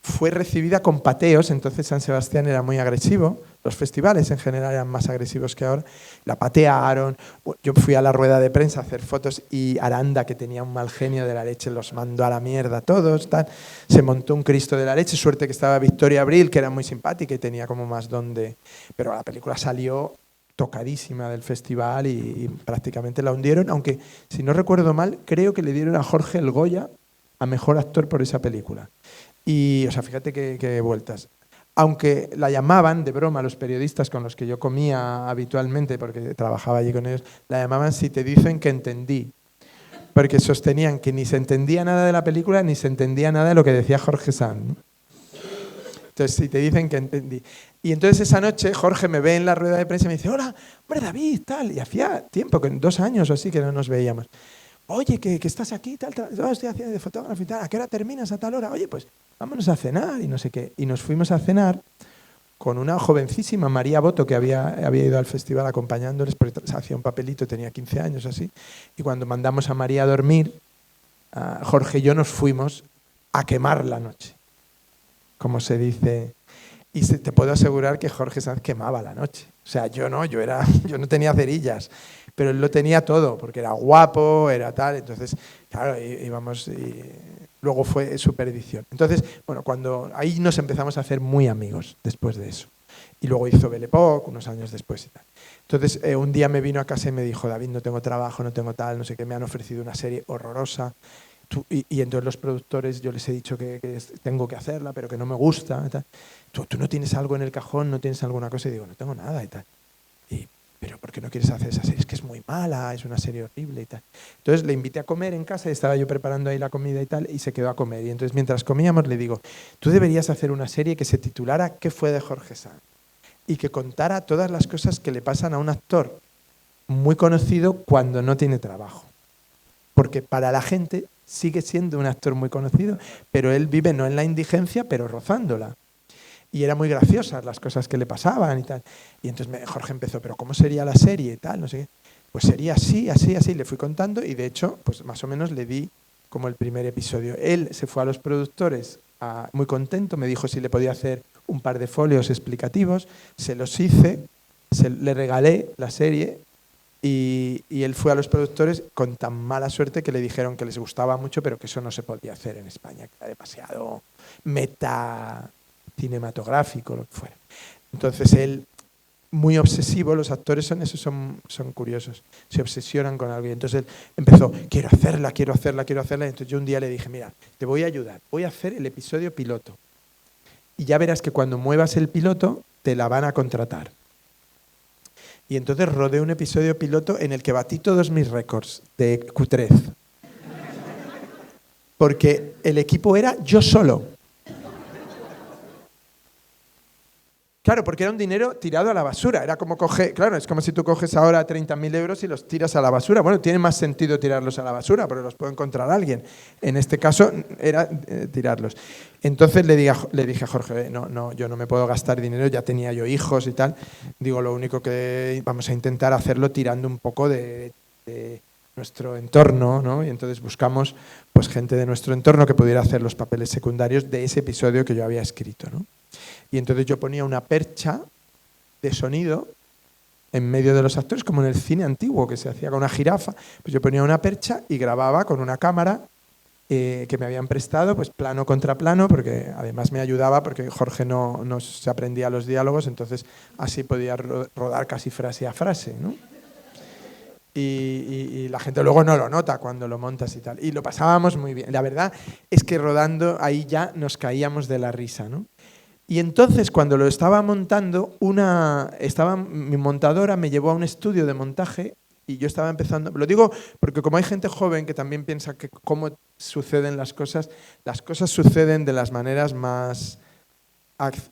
fue recibida con pateos, entonces San Sebastián era muy agresivo, los festivales en general eran más agresivos que ahora, la patearon, yo fui a la rueda de prensa a hacer fotos y Aranda, que tenía un mal genio de la leche, los mandó a la mierda a todos, tal. Se montó un Cristo de la leche, suerte que estaba Victoria Abril, que era muy simpática y tenía como más donde... Pero la película salió tocadísima del festival y prácticamente la hundieron, aunque si no recuerdo mal, creo que le dieron a Jorge el Goya a Mejor Actor por esa película. Y, o sea, fíjate qué vueltas. Aunque la llamaban, de broma, los periodistas con los que yo comía habitualmente, porque trabajaba allí con ellos, la llamaban Si te dicen que entendí. Porque sostenían que ni se entendía nada de la película, ni se entendía nada de lo que decía Jorge Sanz, ¿no? Entonces, si te dicen que entendí. Y entonces esa noche Jorge me ve en la rueda de prensa y me dice, hola, hombre, David, tal. Y hacía tiempo, 2 años o así, que no nos veíamos. Oye, que estás aquí, tal. Yo estoy haciendo de fotógrafo y tal. ¿A qué hora terminas? A tal hora. Oye, pues vámonos a cenar y no sé qué. Y nos fuimos a cenar con una jovencísima, María Boto, que había ido al festival acompañándoles, porque hacía un papelito, tenía 15 años así. Y cuando mandamos a María a dormir, Jorge y yo nos fuimos a quemar la noche, como se dice. Y te puedo asegurar que Jorge Sanz quemaba la noche. O sea, yo no tenía cerillas, pero él lo tenía todo, porque era guapo, era tal. Entonces, claro, íbamos y luego fue Superedición. Entonces, bueno, ahí nos empezamos a hacer muy amigos después de eso. Y luego hizo Belle Époque unos años después y tal. Entonces, un día me vino a casa y me dijo, David, no tengo trabajo, no tengo tal, no sé qué, me han ofrecido una serie horrorosa. Y entonces los productores, yo les he dicho que tengo que hacerla, pero que no me gusta. Y tal. ¿Tú no tienes algo en el cajón? ¿No tienes alguna cosa? Y digo, no tengo nada y tal. ¿Pero por qué no quieres hacer esa serie? Es que es muy mala, es una serie horrible y tal. Entonces le invité a comer en casa y estaba yo preparando ahí la comida y tal, y se quedó a comer. Y entonces mientras comíamos le digo, tú deberías hacer una serie que se titulara ¿Qué fue de Jorge Sanz? Y que contara todas las cosas que le pasan a un actor muy conocido cuando no tiene trabajo. Porque para la gente sigue siendo un actor muy conocido, pero él vive no en la indigencia, pero rozándola. Y era muy graciosas las cosas que le pasaban y tal. Y entonces Jorge empezó, ¿pero cómo sería la serie y tal? No sé qué. Pues sería así, así, así. Le fui contando y de hecho, pues más o menos le di como el primer episodio. Él se fue a los productores muy contento, me dijo si le podía hacer un par de folios explicativos. Se los hice, le regalé la serie. Y él fue a los productores con tan mala suerte que le dijeron que les gustaba mucho, pero que eso no se podía hacer en España, que era demasiado meta cinematográfico, lo que fuera. Entonces él, muy obsesivo, los actores son curiosos, se obsesionan con algo. Y entonces él empezó, quiero hacerla. Y entonces yo un día le dije, mira, te voy a ayudar, voy a hacer el episodio piloto. Y ya verás que cuando muevas el piloto, te la van a contratar. Y entonces rodé un episodio piloto en el que batí todos mis récords de cutrez. Porque el equipo era yo solo. Claro, porque era un dinero tirado a la basura. Era como es como si tú coges ahora 30.000 euros y los tiras a la basura. Bueno, tiene más sentido tirarlos a la basura, pero los puede encontrar alguien. En este caso era tirarlos. Entonces le dije a Jorge, no, yo no me puedo gastar dinero, ya tenía yo hijos y tal. Digo, lo único que vamos a intentar hacerlo tirando un poco de nuestro entorno, ¿no? Y entonces buscamos pues gente de nuestro entorno que pudiera hacer los papeles secundarios de ese episodio que yo había escrito, ¿no? Y entonces yo ponía una percha de sonido en medio de los actores, como en el cine antiguo que se hacía con una jirafa. Pues yo ponía una percha y grababa con una cámara que me habían prestado, pues plano contra plano, porque además me ayudaba porque Jorge no se aprendía los diálogos, entonces así podía rodar casi frase a frase, ¿no? Y la gente luego no lo nota cuando lo montas y tal. Y lo pasábamos muy bien. La verdad es que rodando ahí ya nos caíamos de la risa, ¿no? Y entonces cuando lo estaba montando, mi montadora me llevó a un estudio de montaje y yo estaba empezando, lo digo porque como hay gente joven que también piensa que cómo suceden las cosas suceden de las maneras más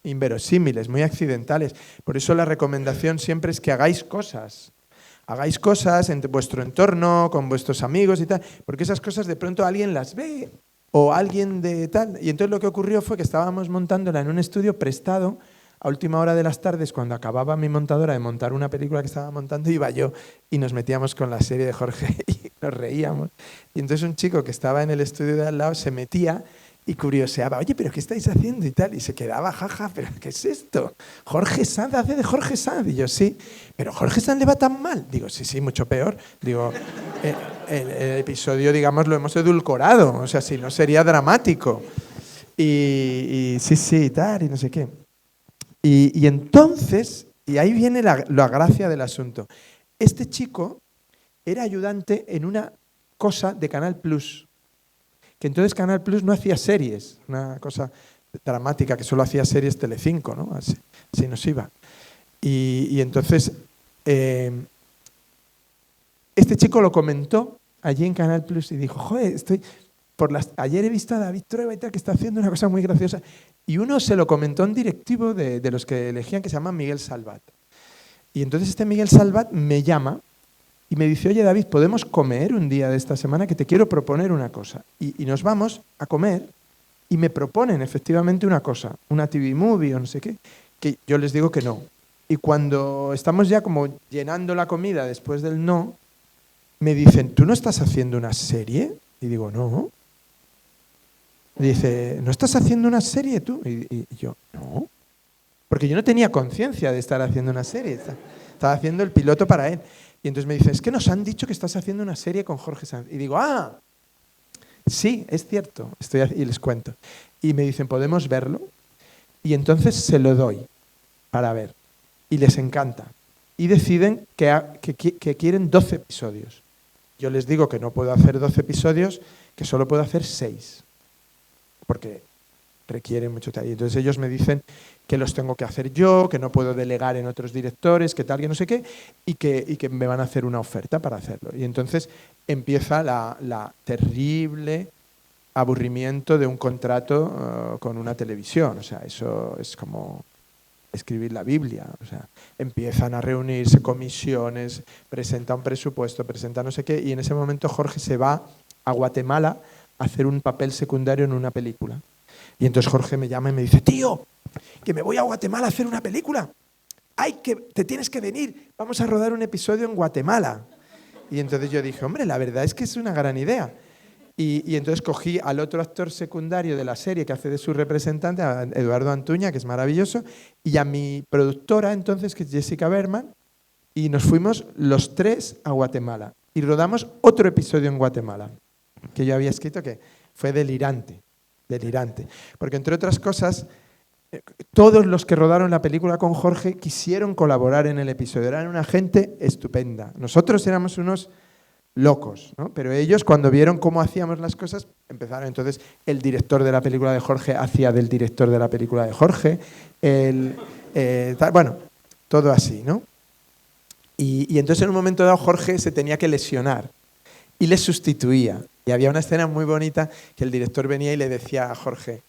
inverosímiles, muy accidentales. Por eso la recomendación siempre es que hagáis cosas en vuestro entorno, con vuestros amigos y tal, porque esas cosas de pronto alguien las ve o alguien de tal. Y entonces lo que ocurrió fue que estábamos montándola en un estudio prestado. A última hora de las tardes, cuando acababa mi montadora de montar una película que estaba montando, iba yo y nos metíamos con la serie de Jorge y nos reíamos. Y entonces un chico que estaba en el estudio de al lado se metía y curioseaba, oye, ¿pero qué estáis haciendo? Y tal, y se quedaba, jaja, ¿pero qué es esto? Jorge Sanz hace de Jorge Sanz. Y yo, sí, ¿pero Jorge Sanz le va tan mal? Digo, sí, mucho peor. Digo, el episodio, digamos, lo hemos edulcorado, o sea, si no sería dramático. Y sí, tal, y no sé qué. Y entonces, y ahí viene la gracia del asunto. Este chico era ayudante en una cosa de Canal Plus, que entonces Canal Plus no hacía series, una cosa dramática, que solo hacía series Telecinco, ¿no? Así nos iba. Y entonces, este chico lo comentó allí en Canal Plus y dijo, joder, ayer he visto a David Trueba y tal, que está haciendo una cosa muy graciosa. Y uno se lo comentó a un directivo de los que elegían, que se llama Miguel Salvat. Y entonces este Miguel Salvat me llama y me dice, oye David, ¿podemos comer un día de esta semana? Que te quiero proponer una cosa. Y nos vamos a comer y me proponen efectivamente una cosa, una TV movie o no sé qué, que yo les digo que no. Y cuando estamos ya como llenando la comida después del no, me dicen, ¿tú no estás haciendo una serie? Y digo, no. Dice, ¿no estás haciendo una serie tú? Y yo, no. Porque yo no tenía conciencia de estar haciendo una serie. Estaba haciendo el piloto para él. Y entonces me dice, es que nos han dicho que estás haciendo una serie con Jorge Sanz. Y digo, sí, es cierto. Y les cuento. Y me dicen, ¿podemos verlo? Y entonces se lo doy para ver. Y les encanta. Y deciden que quieren 12 episodios. Yo les digo que no puedo hacer 12 episodios, que solo puedo hacer 6. Porque requiere mucho tiempo. Entonces ellos me dicen que los tengo que hacer yo, que no puedo delegar en otros directores, que tal, que no sé qué, y que me van a hacer una oferta para hacerlo. Y entonces empieza la terrible aburrimiento de un contrato con una televisión. O sea, eso es como escribir la Biblia. O sea, empiezan a reunirse comisiones, presenta un presupuesto, presenta no sé qué, y en ese momento Jorge se va a Guatemala a hacer un papel secundario en una película. Y entonces Jorge me llama y me dice, tío, que me voy a Guatemala a hacer una película. Te tienes que venir, vamos a rodar un episodio en Guatemala. Y entonces yo dije, hombre, la verdad es que es una gran idea. Y entonces cogí al otro actor secundario de la serie que hace de su representante, a Eduardo Antuña, que es maravilloso, y a mi productora entonces, que es Jessica Berman, y nos fuimos los 3 a Guatemala. Y rodamos otro episodio en Guatemala, que yo había escrito que fue delirante. Porque entre otras cosas, todos los que rodaron la película con Jorge quisieron colaborar en el episodio. Eran una gente estupenda. Nosotros éramos unos locos, ¿no? Pero ellos, cuando vieron cómo hacíamos las cosas, empezaron. Entonces, el director de la película de Jorge hacía del director de la película de Jorge. Bueno, todo así, ¿no? Y entonces en un momento dado Jorge se tenía que lesionar y le sustituía. Y había una escena muy bonita que el director venía y le decía a Jorge,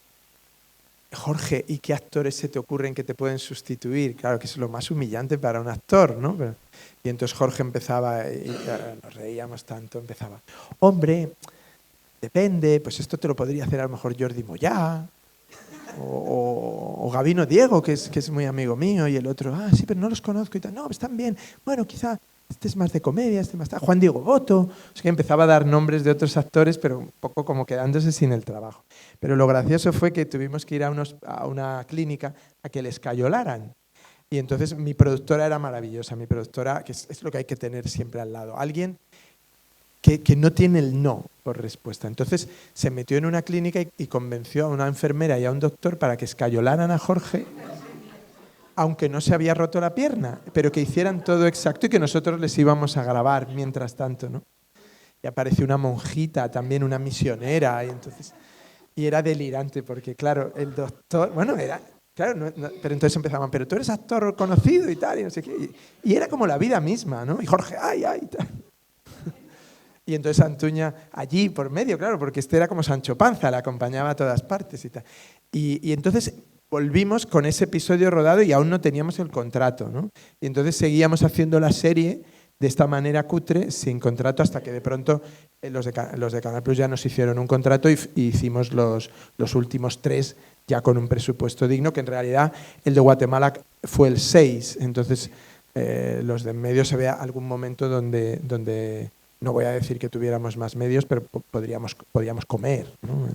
¿y qué actores se te ocurren que te pueden sustituir? Claro, que es lo más humillante para un actor, ¿no? Y entonces Jorge empezaba, y nos reíamos tanto, empezaba, hombre, depende, pues esto te lo podría hacer a lo mejor Jordi Moyá, o Gabino Diego, que es muy amigo mío, y el otro, sí, pero no los conozco y tal, no, están bien, bueno, quizá este es más de comedia, este más tal, Juan Diego Boto. O sea, que empezaba a dar nombres de otros actores, pero un poco como quedándose sin el trabajo. Pero lo gracioso fue que tuvimos que ir a una clínica a que les cayolaran. Y entonces mi productora era maravillosa, mi productora, que es lo que hay que tener siempre al lado, alguien que no tiene el no por respuesta. Entonces se metió en una clínica y convenció a una enfermera y a un doctor para que escayolaran a Jorge, aunque no se había roto la pierna, pero que hicieran todo exacto y que nosotros les íbamos a grabar mientras tanto, ¿no? Y apareció una monjita, también una misionera, y era delirante, porque claro, el doctor, bueno, era, claro, pero entonces empezaban, pero tú eres actor conocido y tal, y no sé qué, y era como la vida misma, ¿no? Y Jorge, ay, tal. Y entonces Antuña allí por medio, claro, porque este era como Sancho Panza, le acompañaba a todas partes y tal. Y entonces volvimos con ese episodio rodado y aún no teníamos el contrato, ¿no? Y entonces seguíamos haciendo la serie de esta manera cutre, sin contrato, hasta que de pronto los de Canal Plus ya nos hicieron un contrato y hicimos los últimos 3 ya con un presupuesto digno, que en realidad el de Guatemala fue el 6. Entonces los de en medio se ve algún momento donde no voy a decir que tuviéramos más medios, pero podríamos comer, ¿no?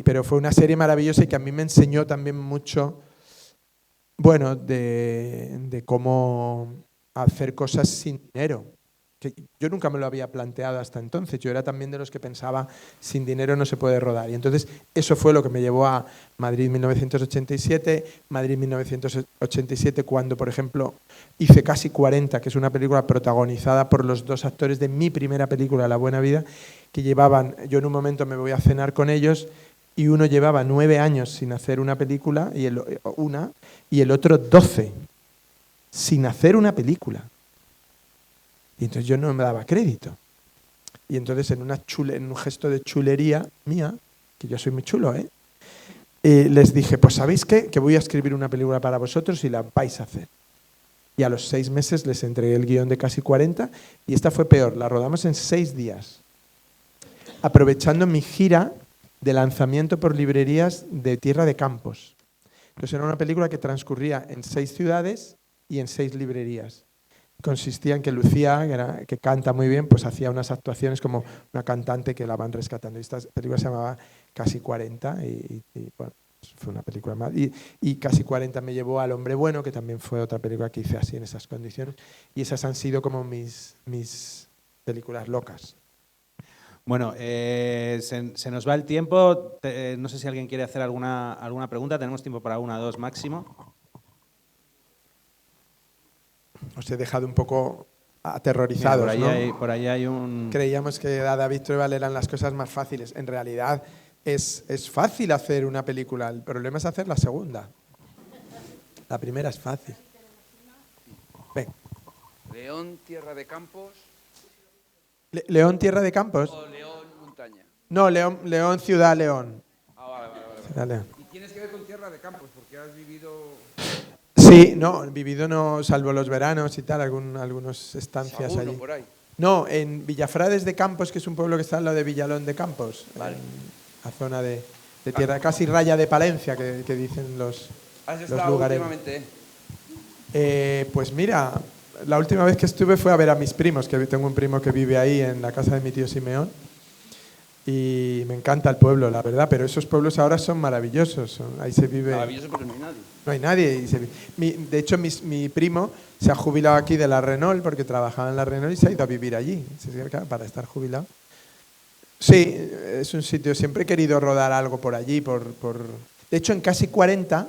Pero fue una serie maravillosa y que a mí me enseñó también mucho, bueno, de cómo hacer cosas sin dinero. Que yo nunca me lo había planteado hasta entonces. Yo era también de los que pensaba, sin dinero no se puede rodar. Y entonces eso fue lo que me llevó a Madrid 1987, Madrid 1987 cuando, por ejemplo, hice Casi 40, que es una película protagonizada por los 2 actores de mi primera película, La Buena Vida, que llevaban, yo en un momento me voy a cenar con ellos y uno llevaba 9 años sin hacer una película, y el otro 12 sin hacer una película. Y entonces yo no me daba crédito. Y entonces en un gesto de chulería mía, que yo soy muy chulo, Y les dije, pues ¿sabéis qué? Que voy a escribir una película para vosotros y la vais a hacer. Y a los 6 meses les entregué el guión de Casi 40 y esta fue peor, la rodamos en 6 días, aprovechando mi gira de lanzamiento por librerías de Tierra de Campos. Entonces era una película que transcurría en 6 ciudades y en 6 librerías. Consistía en que Lucía, que canta muy bien, pues hacía unas actuaciones como una cantante que la van rescatando. Y esta película se llamaba Casi 40 y bueno, fue una película más. Y Casi 40 me llevó al Hombre Bueno, que también fue otra película que hice así en esas condiciones. Y esas han sido como mis películas locas. Bueno, se nos va el tiempo. No sé si alguien quiere hacer alguna pregunta. Tenemos tiempo para 1 o 2 máximo. Os he dejado un poco aterrorizados, ¿no? Por ahí hay un... Creíamos que a David Truebal eran las cosas más fáciles. En realidad es fácil hacer una película. El problema es hacer la segunda. La primera es fácil. Ven. León, Tierra de Campos. ¿León, Tierra de Campos? O León, Montaña. No, León, Ciudad León. Ah, vale. Ciudad León. Y tienes que ver con Tierra de Campos, porque has vivido... Sí, no, vivido no, salvo los veranos y tal, algunas estancias Saguno, allí. por ahí. No, en Villafrades de Campos, que es un pueblo que está al lado de Villalón de Campos, Vale. en la zona de tierra, casi raya de Palencia, que dicen los ¿Has lugareños. últimamente? Pues mira, la última vez que estuve fue a ver a mis primos, que tengo un primo que vive ahí en la casa de mi tío Simeón. Y me encanta el pueblo, la verdad, pero esos pueblos ahora son maravillosos. Ahí se vive... Maravilloso, pero no hay nadie. No hay nadie. De hecho, mi primo se ha jubilado aquí de la Renault, porque trabajaba en la Renault y se ha ido a vivir allí, para estar jubilado. Sí, es un sitio, siempre he querido rodar algo por allí. De hecho, en Casi 40,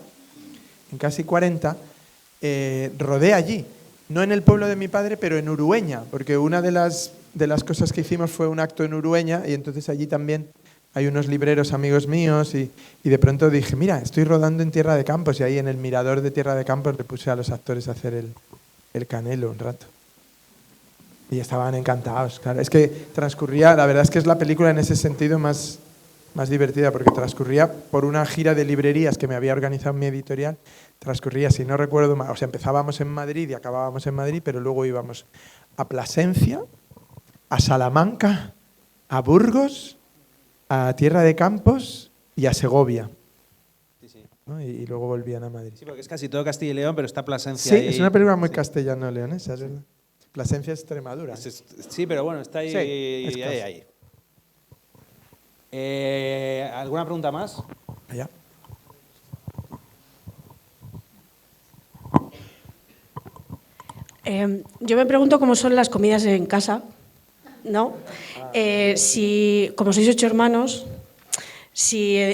rodé allí. No en el pueblo de mi padre, pero en Urueña, porque una de las cosas que hicimos fue un acto en Urueña y entonces allí también hay unos libreros amigos míos y de pronto dije, mira, estoy rodando en Tierra de Campos y ahí en el mirador de Tierra de Campos le puse a los actores a hacer el Canelo un rato. Y estaban encantados, claro. Es que transcurría, la verdad es que es la película en ese sentido más divertida, porque transcurría por una gira de librerías que me había organizado mi editorial. Transcurría, si no recuerdo mal, o sea, empezábamos en Madrid y acabábamos en Madrid, pero luego íbamos a Plasencia, a Salamanca, a Burgos, a Tierra de Campos y a Segovia. Sí. ¿No? Y luego volvían a Madrid. Sí, porque es casi todo Castilla y León, pero está Plasencia Sí, ahí. es una película muy castellano-leonesa, es verdad. Plasencia es Extremadura. Sí, pero bueno, está ahí. Sí, es casi. ahí. ¿Alguna pregunta más? Allá. Yo me pregunto cómo son las comidas en casa, ¿no? Si, como sois 8 hermanos,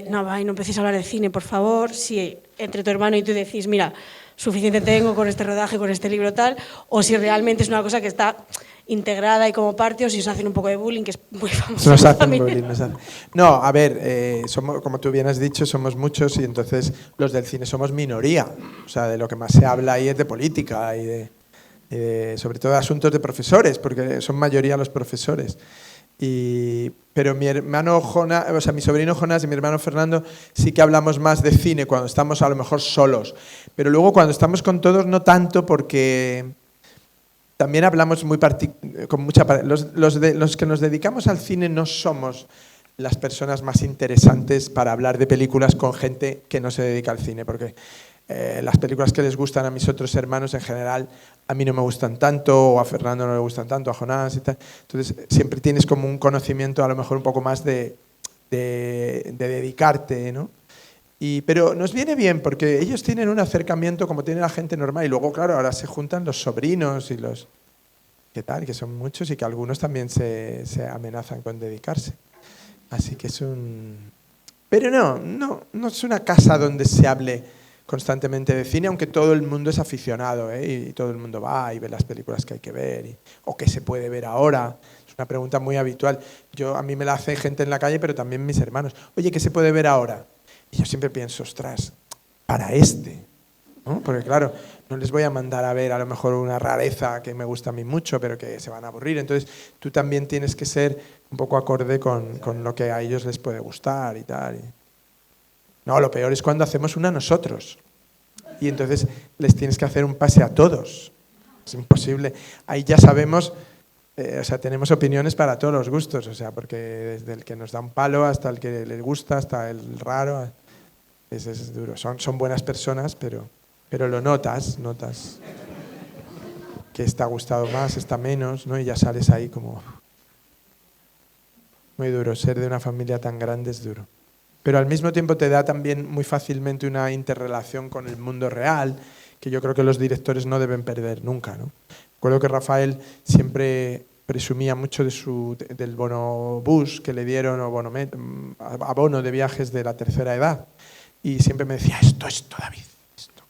no empecéis a hablar de cine, por favor, si entre tu hermano y tú decís, mira, suficiente tengo con este rodaje, con este libro tal, o si realmente es una cosa que está integrada y como parte, o si os hacen un poco de bullying, que es muy famoso. Nos hacen bullying. No, a ver, somos, como tú bien has dicho, somos muchos y entonces los del cine somos minoría. O sea, de lo que más se habla ahí es de política y sobre todo de asuntos de profesores, porque son mayoría los profesores. Pero mi hermano Jonás, o sea, mi sobrino Jonás y mi hermano Fernando sí que hablamos más de cine cuando estamos a lo mejor solos. Pero luego cuando estamos con todos no tanto, porque también hablamos con mucha... Los que nos dedicamos al cine no somos las personas más interesantes para hablar de películas con gente que no se dedica al cine, porque las películas que les gustan a mis otros hermanos en general a mí no me gustan tanto, o a Fernando no le gustan tanto, a Jonás y tal. Entonces siempre tienes como un conocimiento a lo mejor un poco más de dedicarte, ¿no? Pero nos viene bien porque ellos tienen un acercamiento como tiene la gente normal y luego, claro, ahora se juntan los sobrinos y los... ¿Qué tal? Que son muchos y que algunos también se amenazan con dedicarse. Así que es un... Pero no es una casa donde se hable constantemente de cine, aunque todo el mundo es aficionado, ¿eh? Y todo el mundo va y ve las películas que hay que ver o que se puede ver ahora. Es una pregunta muy habitual. A mí me la hace gente en la calle, pero también mis hermanos. Oye, ¿qué se puede ver ahora? Y yo siempre pienso, ostras, para ¿no? Porque claro, no les voy a mandar a ver a lo mejor una rareza que me gusta a mí mucho, pero que se van a aburrir. Entonces tú también tienes que ser un poco acorde con lo que a ellos les puede gustar y tal. No, lo peor es cuando hacemos una nosotros. Y entonces les tienes que hacer un pase a todos. Es imposible. Ahí ya sabemos, o sea, tenemos opiniones para todos los gustos, o sea, porque desde el que nos da un palo hasta el que les gusta, hasta el raro, es duro. Son buenas personas, pero lo notas que está gustado más, está menos, ¿no? Y ya sales ahí como... Muy duro, ser de una familia tan grande es duro. Pero al mismo tiempo te da también muy fácilmente una interrelación con el mundo real, que yo creo que los directores no deben perder nunca, ¿no? Recuerdo que Rafael siempre presumía mucho del bonobús que le dieron, o abono de viajes de la tercera edad. Y siempre me decía, esto, David, esto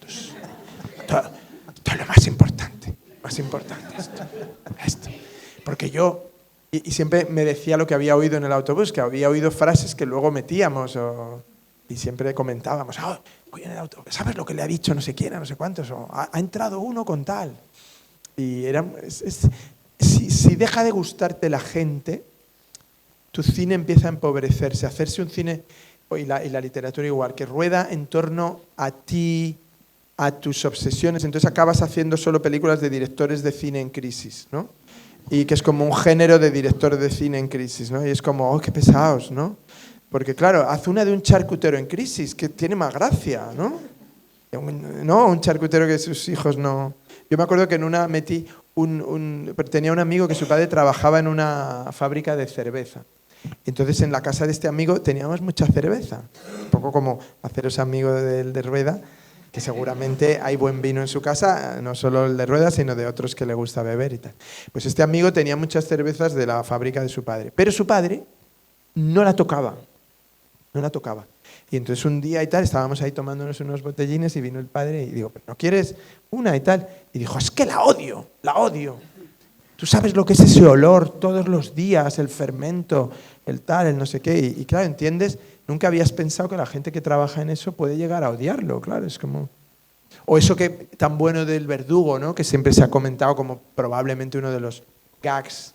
es lo más importante esto. Porque yo... Y siempre me decía lo que había oído en el autobús, que había oído frases que luego metíamos y siempre comentábamos, voy en el autobús, ¿sabes lo que le ha dicho no sé quién, no sé cuántos? O ha entrado uno con tal. Y si deja de gustarte la gente, tu cine empieza a empobrecerse, a hacerse un cine, y la literatura igual, que rueda en torno a ti, a tus obsesiones. Entonces acabas haciendo solo películas de directores de cine en crisis, ¿no? Y que es como un género de director de cine en crisis, ¿no? Y es como, qué pesados, ¿no? Porque claro, haz una de un charcutero en crisis, que tiene más gracia, ¿no? No, un charcutero que sus hijos no... Yo me acuerdo que en una metí tenía un amigo que su padre trabajaba en una fábrica de cerveza. Entonces en la casa de este amigo teníamos mucha cerveza. Un poco como haceros amigo del de Rueda, que seguramente hay buen vino en su casa, no solo el de Rueda, sino de otros que le gusta beber y tal. Pues este amigo tenía muchas cervezas de la fábrica de su padre, pero su padre no la tocaba. Y entonces un día y tal, estábamos ahí tomándonos unos botellines y vino el padre y digo, ¿no quieres una y tal? Y dijo, es que la odio. Tú sabes lo que es ese olor todos los días, el fermento, el tal, el no sé qué. Y claro, ¿entiendes? Nunca habías pensado que la gente que trabaja en eso puede llegar a odiarlo, claro, es como... O eso que tan bueno del Verdugo, ¿no? Que siempre se ha comentado como probablemente uno de los gags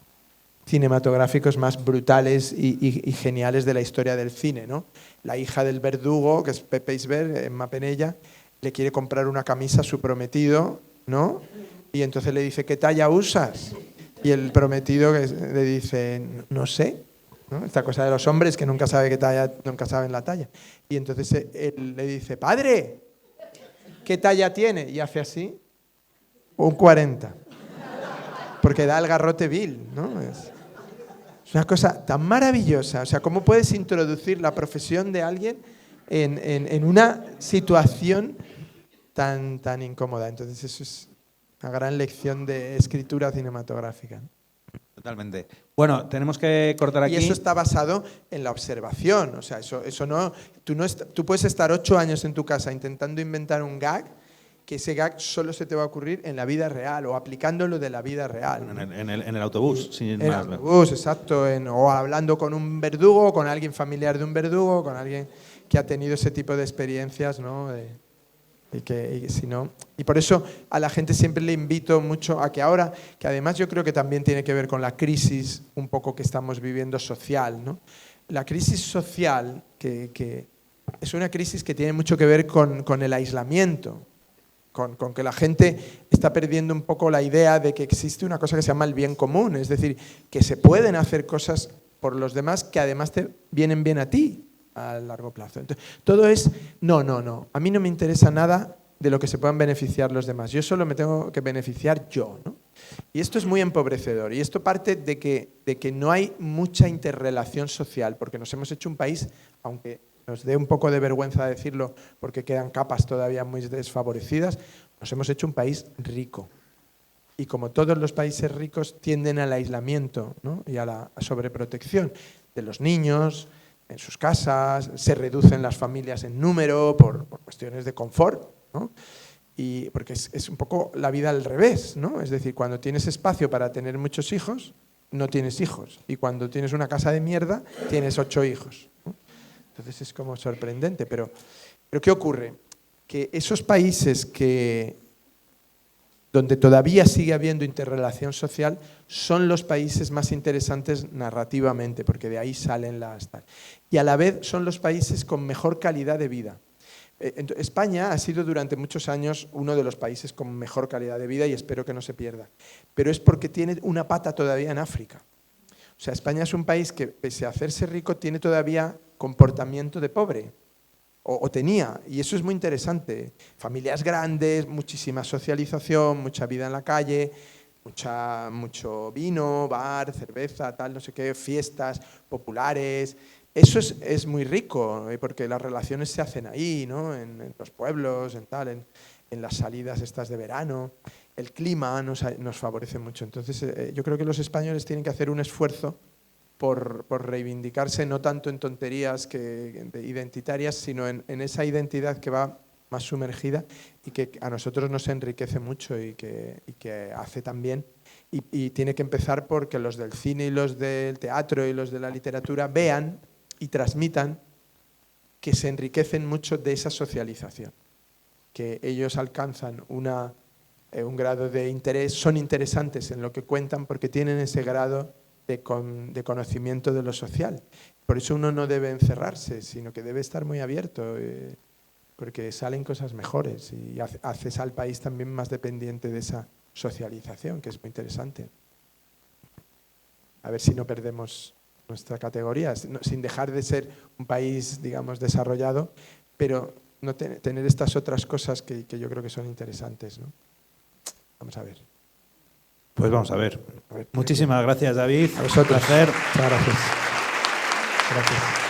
cinematográficos más brutales y geniales de la historia del cine, ¿no? La hija del Verdugo, que es Pepe Isbert, Emma Penella, le quiere comprar una camisa a su prometido, ¿no? Y entonces le dice, ¿qué talla usas? Y el prometido le dice, no sé, ¿no? Esta cosa de los hombres que nunca saben la talla. Y entonces él le dice, padre, ¿qué talla tiene? Y hace así, un 40. Porque da el garrote vil, ¿no? Es una cosa tan maravillosa. O sea, ¿cómo puedes introducir la profesión de alguien en una situación tan incómoda? Entonces eso es una gran lección de escritura cinematográfica. Totalmente. Bueno, tenemos que cortar aquí. Y eso está basado en la observación. O sea, eso no... Tú puedes estar 8 años en tu casa intentando inventar un gag, que ese gag solo se te va a ocurrir en la vida real o aplicándolo de la vida real. En el autobús. Sin en más. el autobús, exacto. O hablando con un verdugo, con alguien familiar de un verdugo, con alguien que ha tenido ese tipo de experiencias, ¿no? Y por eso a la gente siempre le invito mucho a que ahora, que además yo creo que también tiene que ver con la crisis un poco que estamos viviendo social, ¿no? La crisis social, que es una crisis que tiene mucho que ver con el aislamiento, con que la gente está perdiendo un poco la idea de que existe una cosa que se llama el bien común, es decir, que se pueden hacer cosas por los demás que además te vienen bien a ti a largo plazo. Entonces, todo es, no, a mí no me interesa nada de lo que se puedan beneficiar los demás, yo solo me tengo que beneficiar yo, ¿no? Y esto es muy empobrecedor, y esto parte de que no hay mucha interrelación social, porque nos hemos hecho un país, aunque nos dé un poco de vergüenza decirlo, porque quedan capas todavía muy desfavorecidas, nos hemos hecho un país rico. Y como todos los países ricos tienden al aislamiento, ¿no? Y a la sobreprotección de los niños, en sus casas, se reducen las familias en número por cuestiones de confort, ¿no? Y porque es un poco la vida al revés, ¿no? Es decir, cuando tienes espacio para tener muchos hijos, no tienes hijos. Y cuando tienes una casa de mierda, tienes 8 hijos, ¿no? Entonces es como sorprendente. Pero ¿qué ocurre? Que esos países donde todavía sigue habiendo interrelación social, son los países más interesantes narrativamente, porque de ahí salen las... Y a la vez son los países con mejor calidad de vida. España ha sido durante muchos años uno de los países con mejor calidad de vida y espero que no se pierda. Pero es porque tiene una pata todavía en África. O sea, España es un país que, pese a hacerse rico, tiene todavía comportamiento de pobre. O tenía, y eso es muy interesante. Familias grandes, muchísima socialización, mucha vida en la calle, mucho vino, bar, cerveza, tal, no sé qué, fiestas populares. Eso es muy rico, porque las relaciones se hacen ahí, ¿no? En los pueblos, en las salidas estas de verano. El clima nos favorece mucho. Entonces, yo creo que los españoles tienen que hacer un esfuerzo por reivindicarse, no tanto en tonterías identitarias, sino en esa identidad que va más sumergida y que a nosotros nos enriquece mucho y que hace también. Y tiene que empezar porque los del cine y los del teatro y los de la literatura vean y transmitan que se enriquecen mucho de esa socialización, que ellos alcanzan un grado de interés, son interesantes en lo que cuentan porque tienen ese grado de conocimiento de lo social. Por eso uno no debe encerrarse, sino que debe estar muy abierto, porque salen cosas mejores y haces al país también más dependiente de esa socialización, que es muy interesante. A ver si no perdemos nuestra categoría, sin dejar de ser un país, digamos, desarrollado, pero no tener estas otras cosas que yo creo que son interesantes, ¿no? Vamos a ver. Pues vamos a ver. Muchísimas gracias, David. A vosotros. Un placer. Muchas gracias. Gracias.